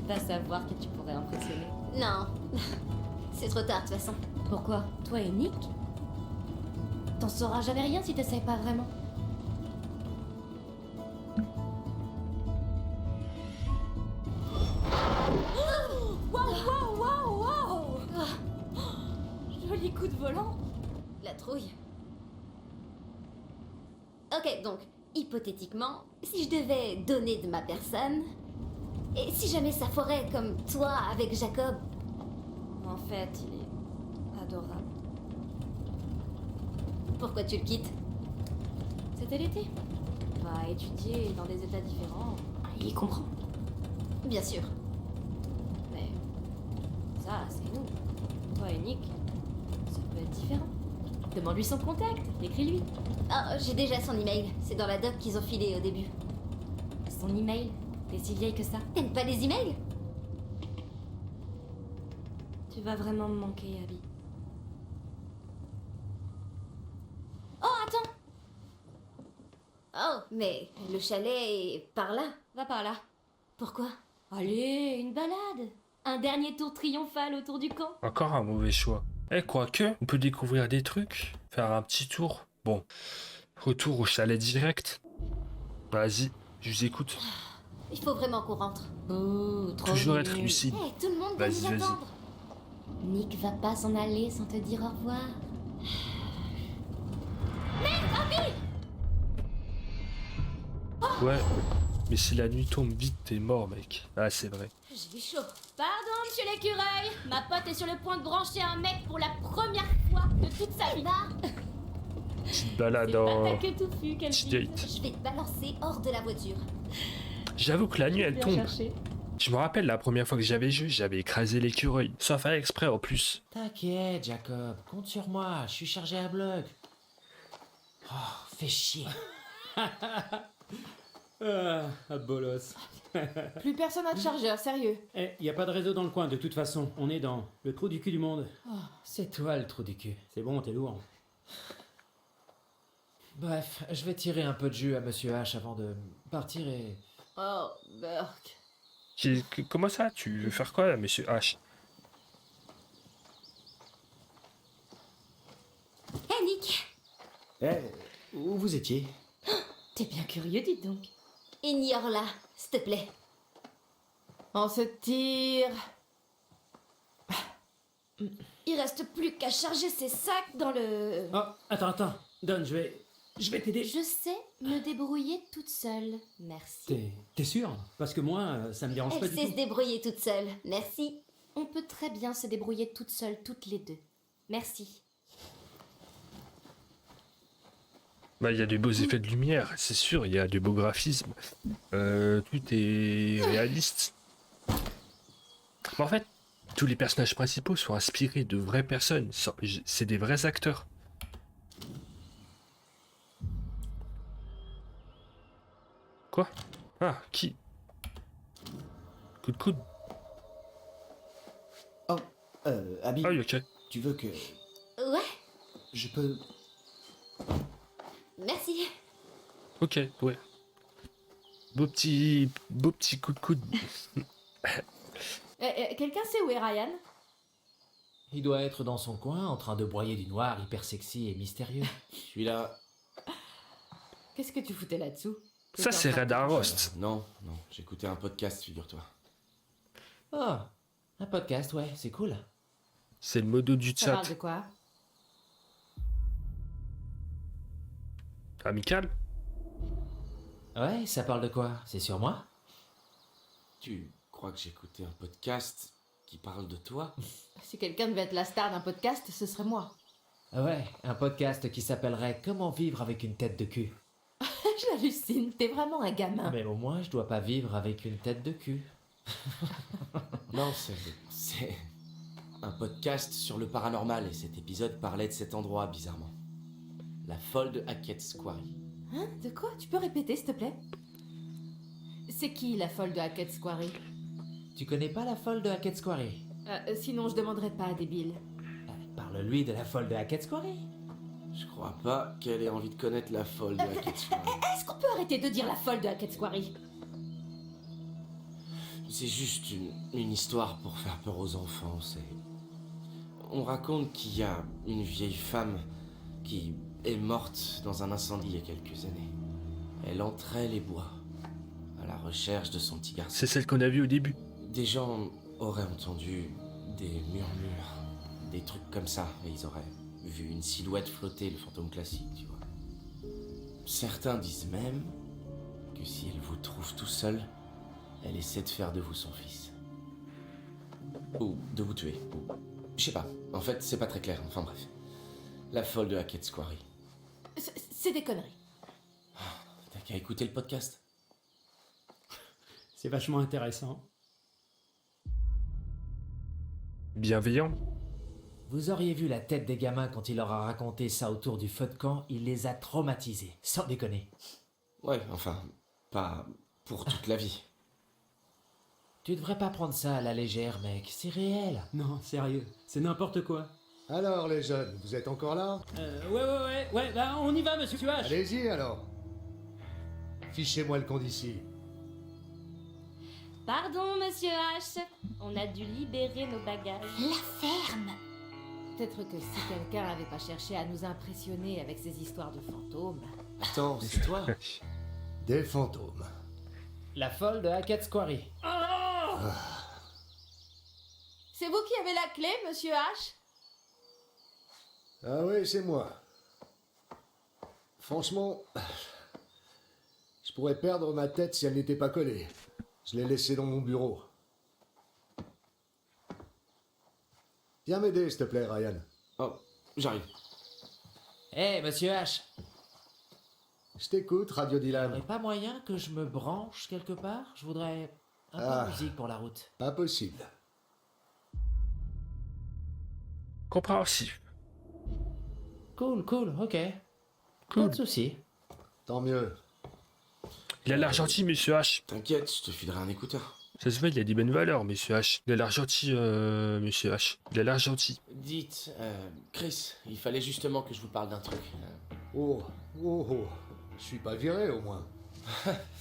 Va savoir qui tu pourrais impressionner. Non, c'est trop tard de toute façon. Pourquoi? Toi et Nick? T'en sauras jamais rien si t'essayes pas vraiment. Wow! Joli coup de volant. La trouille. Ok, donc, hypothétiquement, si je devais donner de ma personne, et si jamais ça foirait comme toi avec Jacob, en fait, il est adorable. Pourquoi tu le quittes? C'était l'été. Va étudier dans des états différents. Il comprend. Bien sûr. Mais ça, c'est nous. Toi et Nick, ça peut être différent. Demande-lui son contact, écris-lui. Ah, j'ai déjà son email. C'est dans la doc qu'ils ont filé au début. Son email? T'es si vieille que ça? T'aimes pas les emails? Tu vas vraiment me manquer, Abby. Oh, attends! Oh, mais le chalet est par là. Va par là. Pourquoi? Allez, une balade. Un dernier tour triomphal autour du camp. Encore un mauvais choix. Quoique, on peut découvrir des trucs, faire un petit tour. Bon, retour au chalet direct. Vas-y, je vous écoute. Il faut vraiment qu'on rentre. Oh, trop Toujours nul. être lucide. Hey, tout le monde va Vas-y, nous vas-y. attendre. Nick va pas s'en aller sans te dire au revoir. Ouais, mais si la nuit tombe vite, t'es mort, mec. Ah, c'est vrai. J'ai eu chaud. Pardon, monsieur l'écureuil. Ma pote est sur le point de brancher un mec pour la première fois de toute sa vie. Petite balade C'est pas en... ta queue touffue qu'elle Petit vit. date. Je vais te balancer hors de la voiture. J'avoue que la nuit, elle Bien tombe. cherché. Je me rappelle la première fois que j'avais joué, j'avais écrasé l'écureuil. Sans faire exprès en plus. T'inquiète, Jacob, compte sur moi, je suis chargé à bloc. Oh, fais chier. Bolos. Plus personne n'a de chargeur, sérieux. Y a pas de réseau dans le coin, de toute façon. On est dans le trou du cul du monde. C'est toi le trou du cul. C'est bon, t'es lourd. Bref, je vais tirer un peu de jus à Monsieur H avant de partir et... Oh, Burke. Comment ça? Tu veux faire quoi, là, monsieur H? Hey, Nick. Où vous étiez? T'es bien curieux, dites donc. Ignore-la, s'il te plaît. On se tire. Il reste plus qu'à charger ses sacs dans le... Oh, attends. Don, je vais t'aider. Je sais me débrouiller toute seule. Merci. T'es sûr? Parce que moi, ça me dérange pas Elle du sait tout. se débrouiller toute seule. Merci. On peut très bien se débrouiller toute seule, toutes les deux. Merci. Bah, il y a de beaux effets de lumière, c'est sûr, il y a de beaux graphismes. Tout est réaliste. Mais en fait, tous les personnages principaux sont inspirés de vraies personnes. C'est des vrais acteurs. Quoi? Ah, qui? Coup de coude? Oh, Abby, Ah oui, ok. tu veux que... Ouais, Je peux... merci. Ok, ouais. Beau petit coup de coude. Quelqu'un sait où est Ryan? Il doit être dans son coin en train de broyer du noir hyper sexy et mystérieux. Je suis là. Qu'est-ce que tu foutais là-dessous? Ça, c'est Radar Rost. Non, j'écoutais un podcast, figure-toi. Oh, un podcast, ouais, c'est cool. C'est le modo du Ça chat. parle de quoi? Amical? Ouais, ça parle de quoi? C'est sur moi? Tu crois que j'écoutais un podcast qui parle de toi? Si quelqu'un devait être la star d'un podcast, ce serait moi. Ouais, un podcast qui s'appellerait Comment vivre avec une tête de cul. J'hallucine, t'es vraiment un gamin. Mais au moins, je dois pas vivre avec une tête de cul. Non, c'est un podcast sur le paranormal et cet épisode parlait de cet endroit, bizarrement. La folle de Hackett's Quarry. Hein? De quoi? Tu peux répéter, s'il te plaît? C'est qui, la folle de Hackett's Quarry? Tu connais pas la folle de Hackett's Quarry? Sinon, je demanderai pas à débile. Parle-lui de la folle de Hackett's Quarry. Je crois pas qu'elle ait envie de connaître la folle de Hackett's Quarry. Est-ce qu'on peut arrêter de dire la folle de Hackett's Quarry? C'est juste une histoire pour faire peur aux enfants, On raconte qu'il y a une vieille femme qui est morte dans un incendie il y a quelques années. Elle entrait les bois, à la recherche de son petit garçon. C'est celle qu'on a vue au début. Des gens auraient entendu des murmures, des trucs comme ça, et ils auraient vu une silhouette flotter, le fantôme classique, tu vois. Certains disent même que si elle vous trouve tout seul, elle essaie de faire de vous son fils. Ou de vous tuer. Ou... Je sais pas. En fait, c'est pas très clair. Enfin bref. La folle de Hackett's Quarry. C'est des conneries. T'as qu'à écouter le podcast. C'est vachement intéressant. Bienveillant. Vous auriez vu la tête des gamins quand il leur a raconté ça autour du feu de camp, il les a traumatisés. Sans déconner. Ouais, enfin, pas pour toute la vie. Tu devrais pas prendre ça à la légère, mec. C'est réel. Non, sérieux, c'est n'importe quoi. Alors les jeunes, vous êtes encore là? Ouais, bah on y va, monsieur H. Allez-y alors. Fichez-moi le camp d'ici. Pardon, monsieur H. On a dû libérer nos bagages. La ferme! Peut-être que si quelqu'un avait pas cherché à nous impressionner avec ses histoires de fantômes... Attends, c'est toi? Des fantômes. La folle de Hackett's Quarry. C'est vous qui avez la clé, monsieur H? Ah oui, c'est moi. Franchement, je pourrais perdre ma tête si elle n'était pas collée. Je l'ai laissée dans mon bureau. Viens m'aider, s'il te plaît, Ryan. Oh, j'arrive. Hé, monsieur H. Je t'écoute, Radio Dylan. Y'aurait pas moyen que je me branche quelque part? Je voudrais un peu de musique pour la route. Pas possible. Compréhensif. Cool, ok. Cool. Pas de soucis. Tant mieux. Il a l'air gentil, monsieur H. T'inquiète, je te filerai un écouteur. Ça se voit, il a des bonnes valeurs, monsieur H. Il a l'air gentil, monsieur H. Il a l'air gentil. Dites, Chris, il fallait justement que je vous parle d'un truc. Oh. Je suis pas viré, au moins.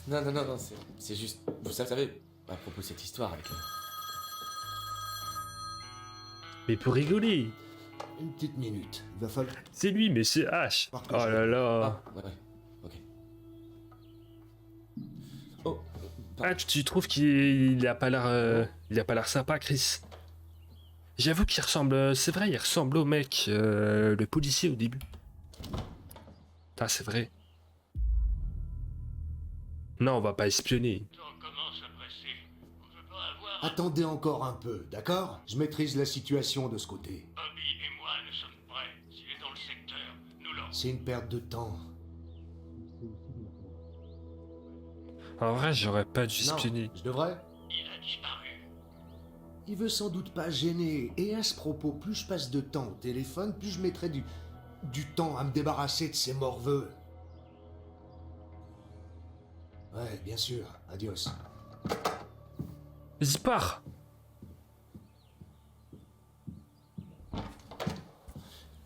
Non, c'est juste... Vous savez, à propos de cette histoire avec... Mais pour rigoler. Une petite minute. Il va falloir... C'est lui, monsieur H. Par Oh contre, là là. ouais, ok. Oh, Ah, tu trouves qu'il a pas l'air... il a pas l'air sympa, Chris. J'avoue qu'il ressemble... C'est vrai, il ressemble au mec, le policier au début. Ah, c'est vrai. Non, on va pas espionner. Attendez encore un peu, d'accord? Je maîtrise la situation de ce côté. Bobby et moi ne sommes prêts. S'il est dans le secteur, nous l'aurons. C'est une perte de temps. En vrai, j'aurais pas dû Non, espionner. je devrais? Il a disparu. Il veut sans doute pas gêner. Et à ce propos, plus je passe de temps au téléphone, plus je mettrai du temps à me débarrasser de ces morveux. Ouais, bien sûr. Adios. Vas-y, pars.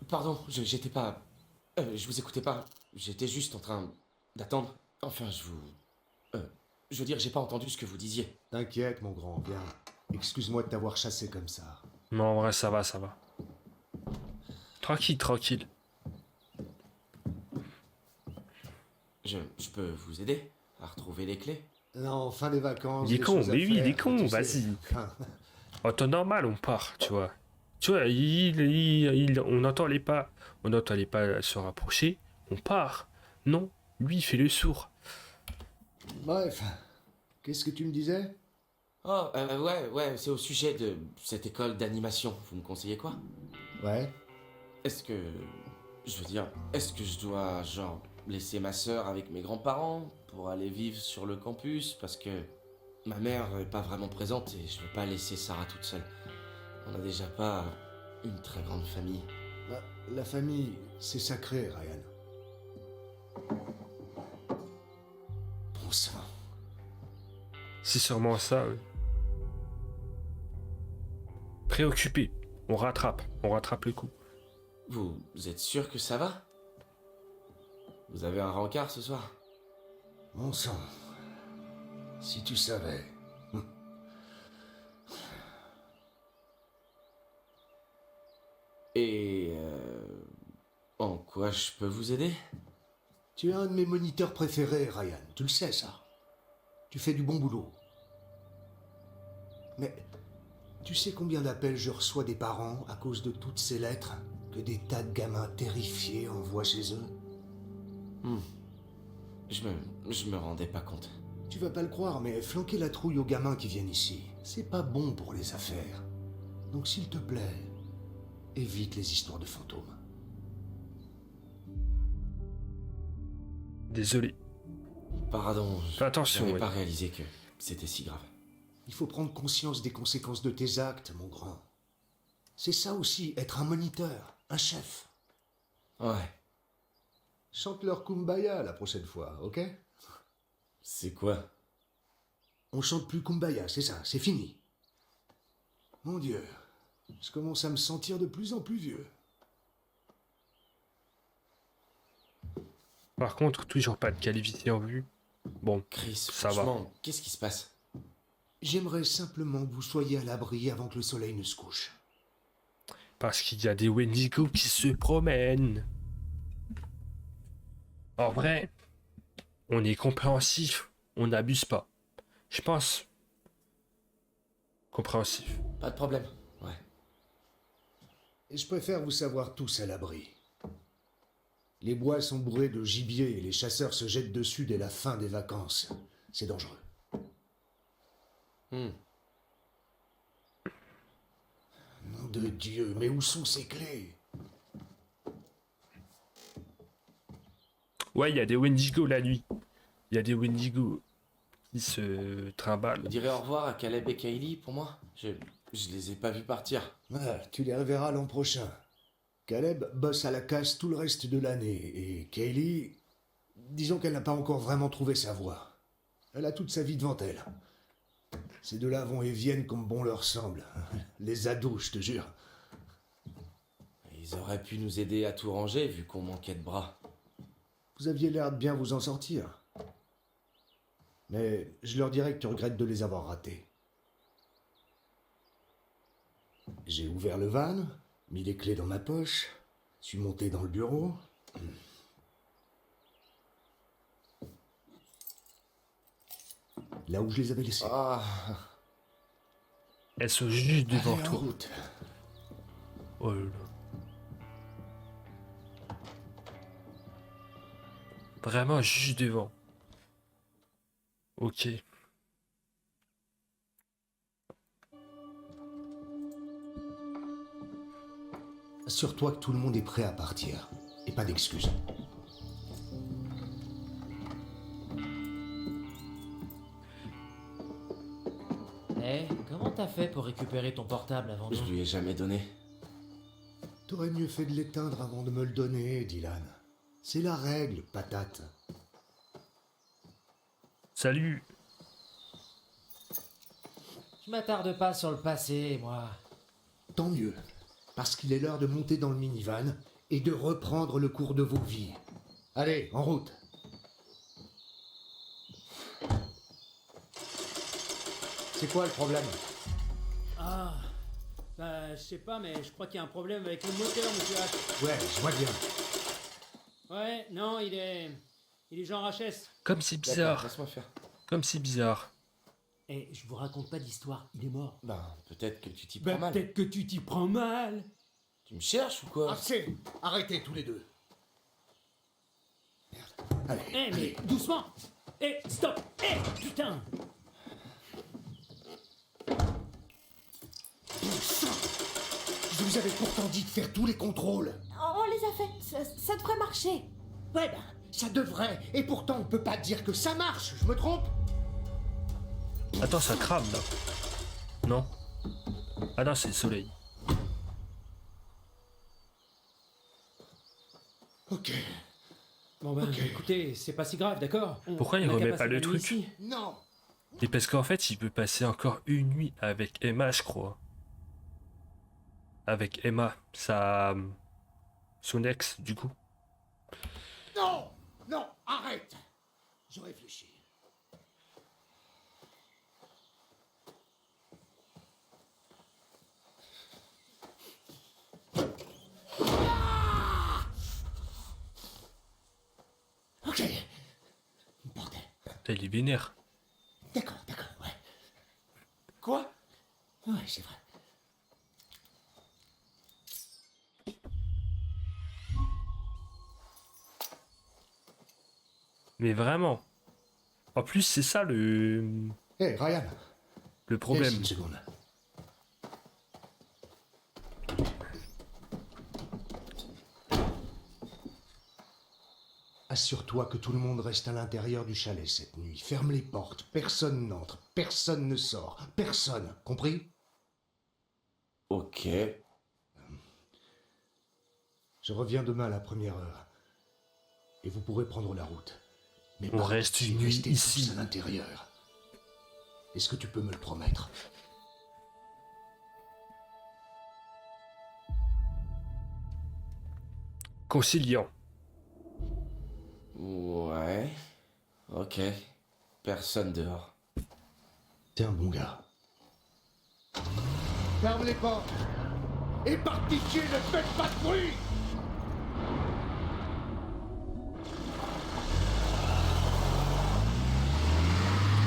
Pardon, j'étais pas... je vous écoutais pas. J'étais juste en train d'attendre. Enfin, je veux dire, j'ai pas entendu ce que vous disiez. T'inquiète, mon grand, viens. Excuse-moi de t'avoir chassé comme ça. Non, en vrai, ça va. Tranquille. Je peux vous aider à retrouver les clés? Non, fin des vacances. Il est des con, choses à mais oui, il est faire, con, tu sais. vas-y. Enfin, En temps normal, on part, tu vois. Tu vois, on entend les pas se rapprocher, on part. Non, lui, il fait le sourd. bref. Qu'est-ce que tu me disais? Oh, ouais, c'est au sujet de cette école d'animation. Vous me conseillez quoi? Ouais. Est-ce que... Je veux dire, est-ce que je dois, genre, laisser ma sœur avec mes grands-parents pour aller vivre sur le campus parce que ma mère est pas vraiment présente et je veux pas laisser Sarah toute seule. On a déjà pas une très grande famille. Bah, la famille, c'est sacré, Ryan. Bon sang. C'est sûrement ça, oui. Préoccupé. On rattrape le coup. Vous êtes sûr que ça va? Vous avez un rencard ce soir? Bon sang. Si tu savais. Et en quoi je peux vous aider? Tu es un de mes moniteurs préférés, Ryan. Tu le sais, ça. Tu fais du bon boulot. Mais tu sais combien d'appels je reçois des parents à cause de toutes ces lettres que des tas de gamins terrifiés envoient chez eux? Je me rendais pas compte. Tu vas pas le croire, mais flanquer la trouille aux gamins qui viennent ici, c'est pas bon pour les affaires. Donc s'il te plaît, évite les histoires de fantômes. Désolé. Pardon, Fais attention, j'avais ouais. pas réalisé que c'était si grave. Il faut prendre conscience des conséquences de tes actes, mon grand. C'est ça aussi, être un moniteur, un chef. Ouais. Chante leur Kumbaya la prochaine fois, ok? C'est quoi? On chante plus Kumbaya, c'est ça, c'est fini. Mon Dieu, je commence à me sentir de plus en plus vieux. Par contre, toujours pas de calvitie en vue. Bon, Chris, ça va. franchement, qu'est-ce qui se passe? J'aimerais simplement que vous soyez à l'abri avant que le soleil ne se couche. Parce qu'il y a des Wendigo qui se promènent. En vrai, on est compréhensif, on n'abuse pas. Je pense. Compréhensif. Pas de problème, ouais. Et je préfère vous savoir tous à l'abri. Les bois sont bourrés de gibier et les chasseurs se jettent dessus dès la fin des vacances. C'est dangereux. Nom de Dieu, mais où sont ces clés? Ouais, il y a des Wendigo la nuit. Il y a des Wendigo qui se trimballent. Vous direz au revoir à Caleb et Kaylee pour moi? Je les ai pas vus partir. Ah, tu les reverras l'an prochain. Caleb bosse à la casse tout le reste de l'année, et Kaylee, disons qu'elle n'a pas encore vraiment trouvé sa voie. Elle a toute sa vie devant elle. Ces deux-là vont et viennent comme bon leur semble. Les ados, je te jure. Ils auraient pu nous aider à tout ranger vu qu'on manquait de bras. Vous aviez l'air de bien vous en sortir. Mais je leur dirai que tu regrettes de les avoir ratés. J'ai ouvert le van, mis les clés dans ma poche, suis monté dans le bureau. Là où je les avais laissés. Ah, Elles sont juste devant Allez, en toi. route. Oh là là. Vraiment juste devant. Ok. Assure-toi que tout le monde est prêt à partir. Et pas d'excuses. Eh, comment t'as fait pour récupérer ton portable avant je nous? lui ai jamais donné. T'aurais mieux fait de l'éteindre avant de me le donner, Dylan. C'est la règle, patate. Salut. Je m'attarde pas sur le passé, moi. Tant mieux, parce qu'il est l'heure de monter dans le minivan et de reprendre le cours de vos vies. Allez, en route. C'est quoi le problème? Ah, bah, je sais pas, mais je crois qu'il y a un problème avec le moteur, monsieur Hack. Ouais, je vois bien. Ouais, non, il est genre HS. Comme c'est D'accord, bizarre. laisse-moi faire. Comme c'est bizarre. Eh, je vous raconte pas d'histoire, il est mort. Ben, peut-être que tu t'y Bah, prends mal. peut-être que tu t'y prends mal. Tu me cherches ou quoi? Assez. Arrêtez tous les deux. Merde. Allez, Eh, mais allez. doucement. Eh, stop. Eh, putain. Je vous avais pourtant dit de faire tous les contrôles. On les a fait, ça devrait marcher. Ouais, bah, Ça devrait, et pourtant on peut pas dire que ça marche, je me trompe? Attends, ça crame là. Non? Ah non, c'est le soleil. Ok. Bon ben, écoutez, c'est pas si grave, d'accord? Pourquoi il on a qu'à remet passer pas le la nuit truc? ici. Non. Et parce qu'en fait, il peut passer encore une nuit avec Emma, je crois. Avec Emma, son ex, du coup. Non. Non, arrête. Je réfléchis. Ok. Bordel. Putain, il est vénère. D'accord, ouais. Quoi? Ouais, c'est vrai. Mais vraiment. En plus, c'est ça le Ryan. le problème. Laisse une seconde. Assure-toi que tout le monde reste à l'intérieur du chalet cette nuit. Ferme les portes. Personne n'entre. Personne ne sort. Personne. Compris? Ok. Je reviens demain à la première heure. Et vous pourrez prendre la route. Mais On par reste contre, une nuit restez ici. tous à l'intérieur. Est-ce que tu peux me le promettre? Conciliant. Ouais. Ok. Personne dehors. T'es un bon gars. Ferme les portes. Et par pitié, ne faites pas de bruit.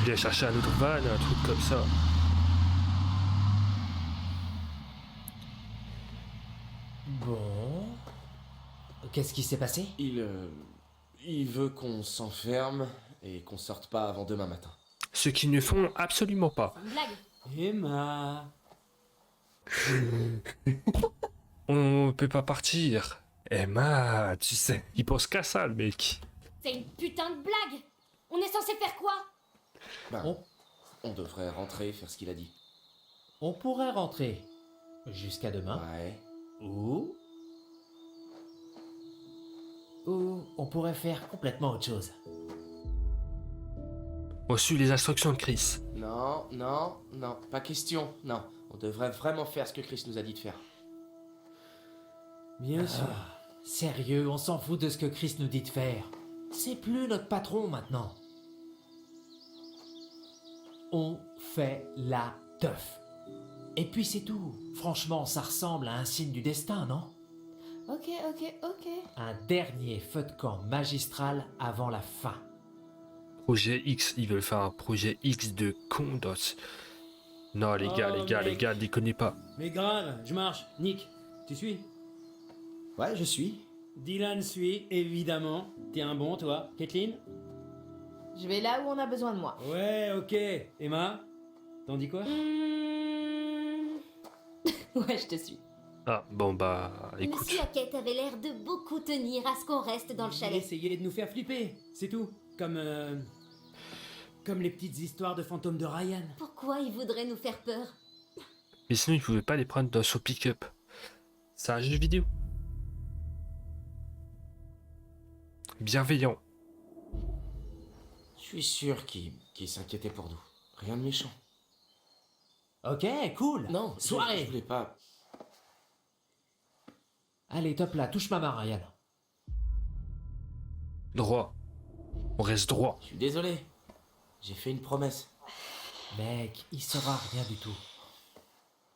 Il a cherché un autre van, un truc comme ça. Bon. Qu'est-ce qui s'est passé? Il veut qu'on s'enferme et qu'on sorte pas avant demain matin. Ce qu'ils ne font absolument pas. Une blague. Emma. On peut pas partir. Emma, tu sais, il pense qu'à ça, le mec. C'est une putain de blague. On est censé faire quoi? Ben, on devrait rentrer, faire ce qu'il a dit. On pourrait rentrer jusqu'à demain. Ouais. Ou on pourrait faire complètement autre chose. On suit les instructions de Chris. Non, pas question. Non, on devrait vraiment faire ce que Chris nous a dit de faire. Bien sûr. Sérieux, on s'en fout de ce que Chris nous dit de faire. C'est plus notre patron maintenant. On fait la teuf. Et puis c'est tout. Franchement, ça ressemble à un signe du destin, non? Ok. Un dernier feu de camp magistral avant la fin. Projet X, ils veulent faire un projet X de Condos. Non, les gars, Oh, les mec. gars, déconnez pas. Mais grave, je marche. Nick, tu suis? Ouais, je suis. Dylan suit, évidemment. T'es un bon, toi. Kathleen? Je vais là où on a besoin de moi. Ouais, ok. Emma? T'en dis quoi? Ouais, je te suis. Ah, bon bah, écoute. Monsieur Hackett avait l'air de beaucoup tenir à ce qu'on reste dans le chalet. Essayez de nous faire flipper, c'est tout. Comme les petites histoires de fantômes de Ryan. Pourquoi il voudrait nous faire peur? Mais sinon, il pouvait pas les prendre dans son pick-up. C'est un jeu vidéo. Bienveillant. Je suis sûr qu'il s'inquiétait pour nous. Rien de méchant. Ok, cool. Non, Soirée. Je voulais pas. Allez, top là, touche ma main, Ryan. Droit. On reste droit. Je suis désolé. J'ai fait une promesse. Mec, il saura rien du tout.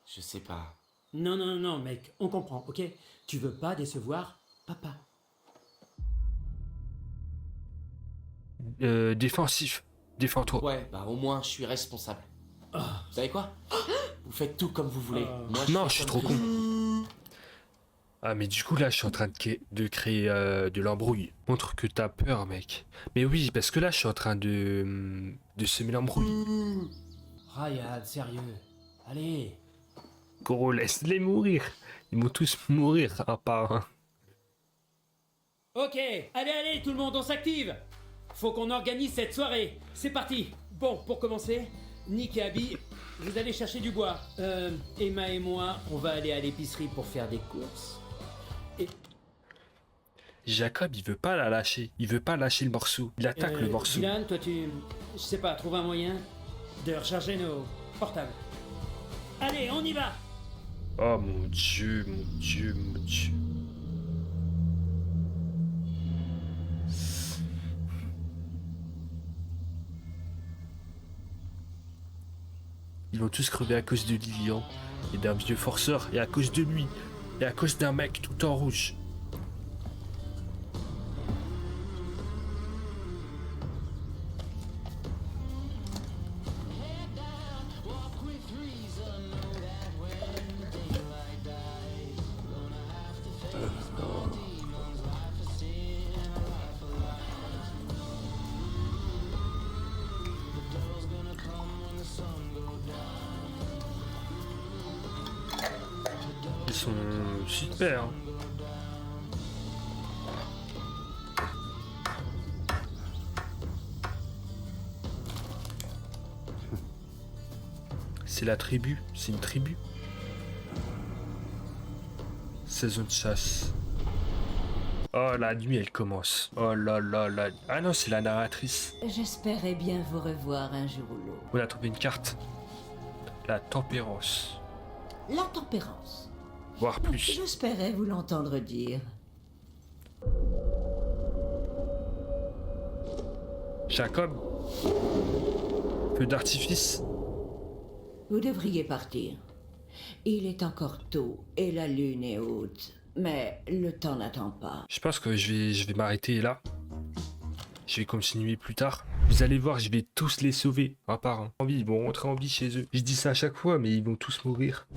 Je sais pas. Non, mec, on comprend, ok? Tu veux pas décevoir papa. Défensif. Défends-toi. Ouais, bah au moins je suis responsable. Vous savez quoi? Vous faites tout comme vous voulez. Ah. Moi, Non, fais je suis comme trop Chris. con. Ah, mais du coup, là, je suis en train de créer de l'embrouille. Montre que t'as peur, mec. Mais oui, parce que là, je suis en train de semer l'embrouille. Ryan, sérieux. Allez. Gros, laisse-les mourir. Ils vont tous mourir un par un. Ok, allez, tout le monde, on s'active. Faut qu'on organise cette soirée. C'est parti. Bon, pour commencer, Nick et Abby, vous allez chercher du bois. Emma et moi, on va aller à l'épicerie pour faire des courses. Et Jacob, il veut pas la lâcher. Il veut pas lâcher le morceau. Il attaque le morceau. Dylan, toi je sais pas, trouve un moyen de recharger nos portables. Allez, on y va. Oh mon Dieu, mon Dieu, mon Dieu. Ils vont tous crever à cause de Lilian et d'un vieux forceur, et à cause de lui, et à cause d'un mec tout en rouge. Ils sont super. Hein. C'est la tribu, c'est une tribu. Saison de chasse. Oh, la nuit, elle commence. Oh là là là. Ah non, c'est la narratrice. J'espérais bien vous revoir un jour ou l'autre. On a trouvé une carte. La tempérance. La tempérance. Voire plus. J'espérais vous l'entendre dire. Jacob. Feu d'artifice. Vous devriez partir. Il est encore tôt et la lune est haute. Mais le temps n'attend pas. Je pense que je vais m'arrêter là. Je vais continuer plus tard. Vous allez voir, je vais tous les sauver, un par un. Ils vont rentrer en vie chez eux. Je dis ça à chaque fois, mais ils vont tous mourir.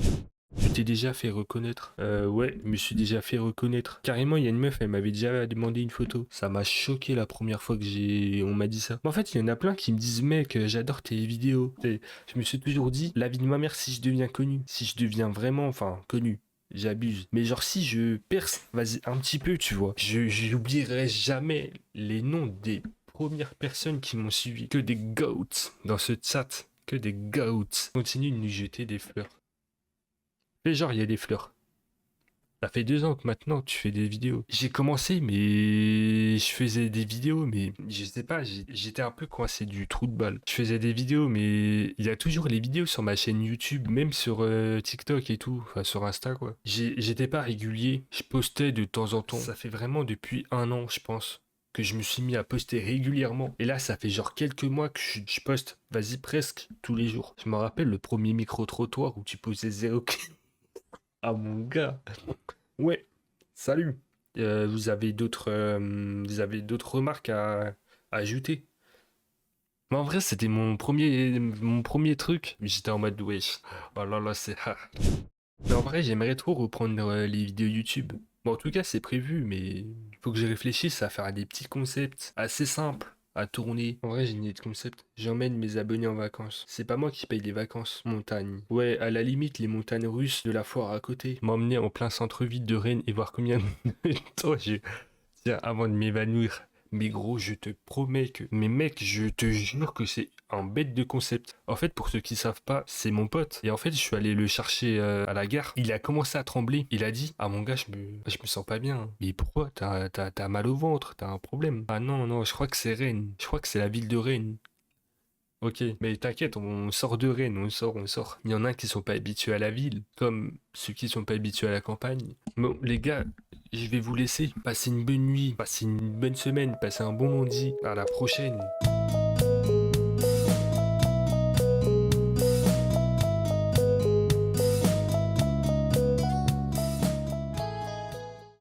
Tu t'es déjà fait reconnaître? Ouais, je me suis déjà fait reconnaître. Carrément, il y a une meuf, elle m'avait déjà demandé une photo. Ça m'a choqué la première fois que on m'a dit ça. Mais en fait, il y en a plein qui me disent, mec, j'adore tes vidéos. Et je me suis toujours dit, la vie de ma mère, si je deviens connu, si je deviens vraiment, enfin, connu. J'abuse. Mais genre si je perce, vas-y, un petit peu, tu vois. J'oublierai jamais les noms des premières personnes qui m'ont suivi. Que des goats dans ce chat. Que des goats. Continue de nous jeter des fleurs. Fais genre, il y a des fleurs. Ça fait 2 ans que maintenant tu fais des vidéos. J'ai commencé, mais je faisais des vidéos, mais je sais pas, j'étais un peu coincé du trou de balle. Je faisais des vidéos, mais il y a toujours les vidéos sur ma chaîne YouTube, même sur TikTok et tout, enfin sur Insta quoi. J'étais pas régulier, je postais de temps en temps. Ça fait vraiment depuis 1 an, je pense, que je me suis mis à poster régulièrement. Et là, ça fait genre quelques mois que je poste, vas-y, presque tous les jours. Je me rappelle le premier micro-trottoir où tu posais 0 Ah mon gars. Ouais, salut. Vous avez d'autres remarques à ajouter? Mais en vrai, c'était mon premier truc. J'étais en mode wesh. Oh là là, c'est Mais en vrai, j'aimerais trop reprendre les vidéos YouTube. Bon, en tout cas, c'est prévu, mais il faut que je réfléchisse à faire des petits concepts assez simples à tourner. En vrai, j'ai une idée de concept. J'emmène mes abonnés en vacances. C'est pas moi qui paye les vacances. Montagne. Ouais, à la limite, les montagnes russes de la foire à côté. M'emmener en plein centre-ville de Rennes et voir combien de temps je... Tiens, avant de m'évanouir. Mais gros, je te promets que... Mais mec, je te jure que c'est un bête de concept. En fait, pour ceux qui savent pas, c'est mon pote. Et en fait, je suis allé le chercher à la gare. Il a commencé à trembler. Il a dit, ah mon gars, je me sens pas bien. Mais pourquoi? T'as mal au ventre? T'as un problème? Ah non, je crois que c'est Rennes. Je crois que c'est la ville de Rennes. Ok, mais t'inquiète, on sort de Rennes, on sort. Il y en a qui sont pas habitués à la ville, comme ceux qui sont pas habitués à la campagne. Bon, les gars, je vais vous laisser. Passez une bonne nuit, passez une bonne semaine, passez un bon lundi. À la prochaine.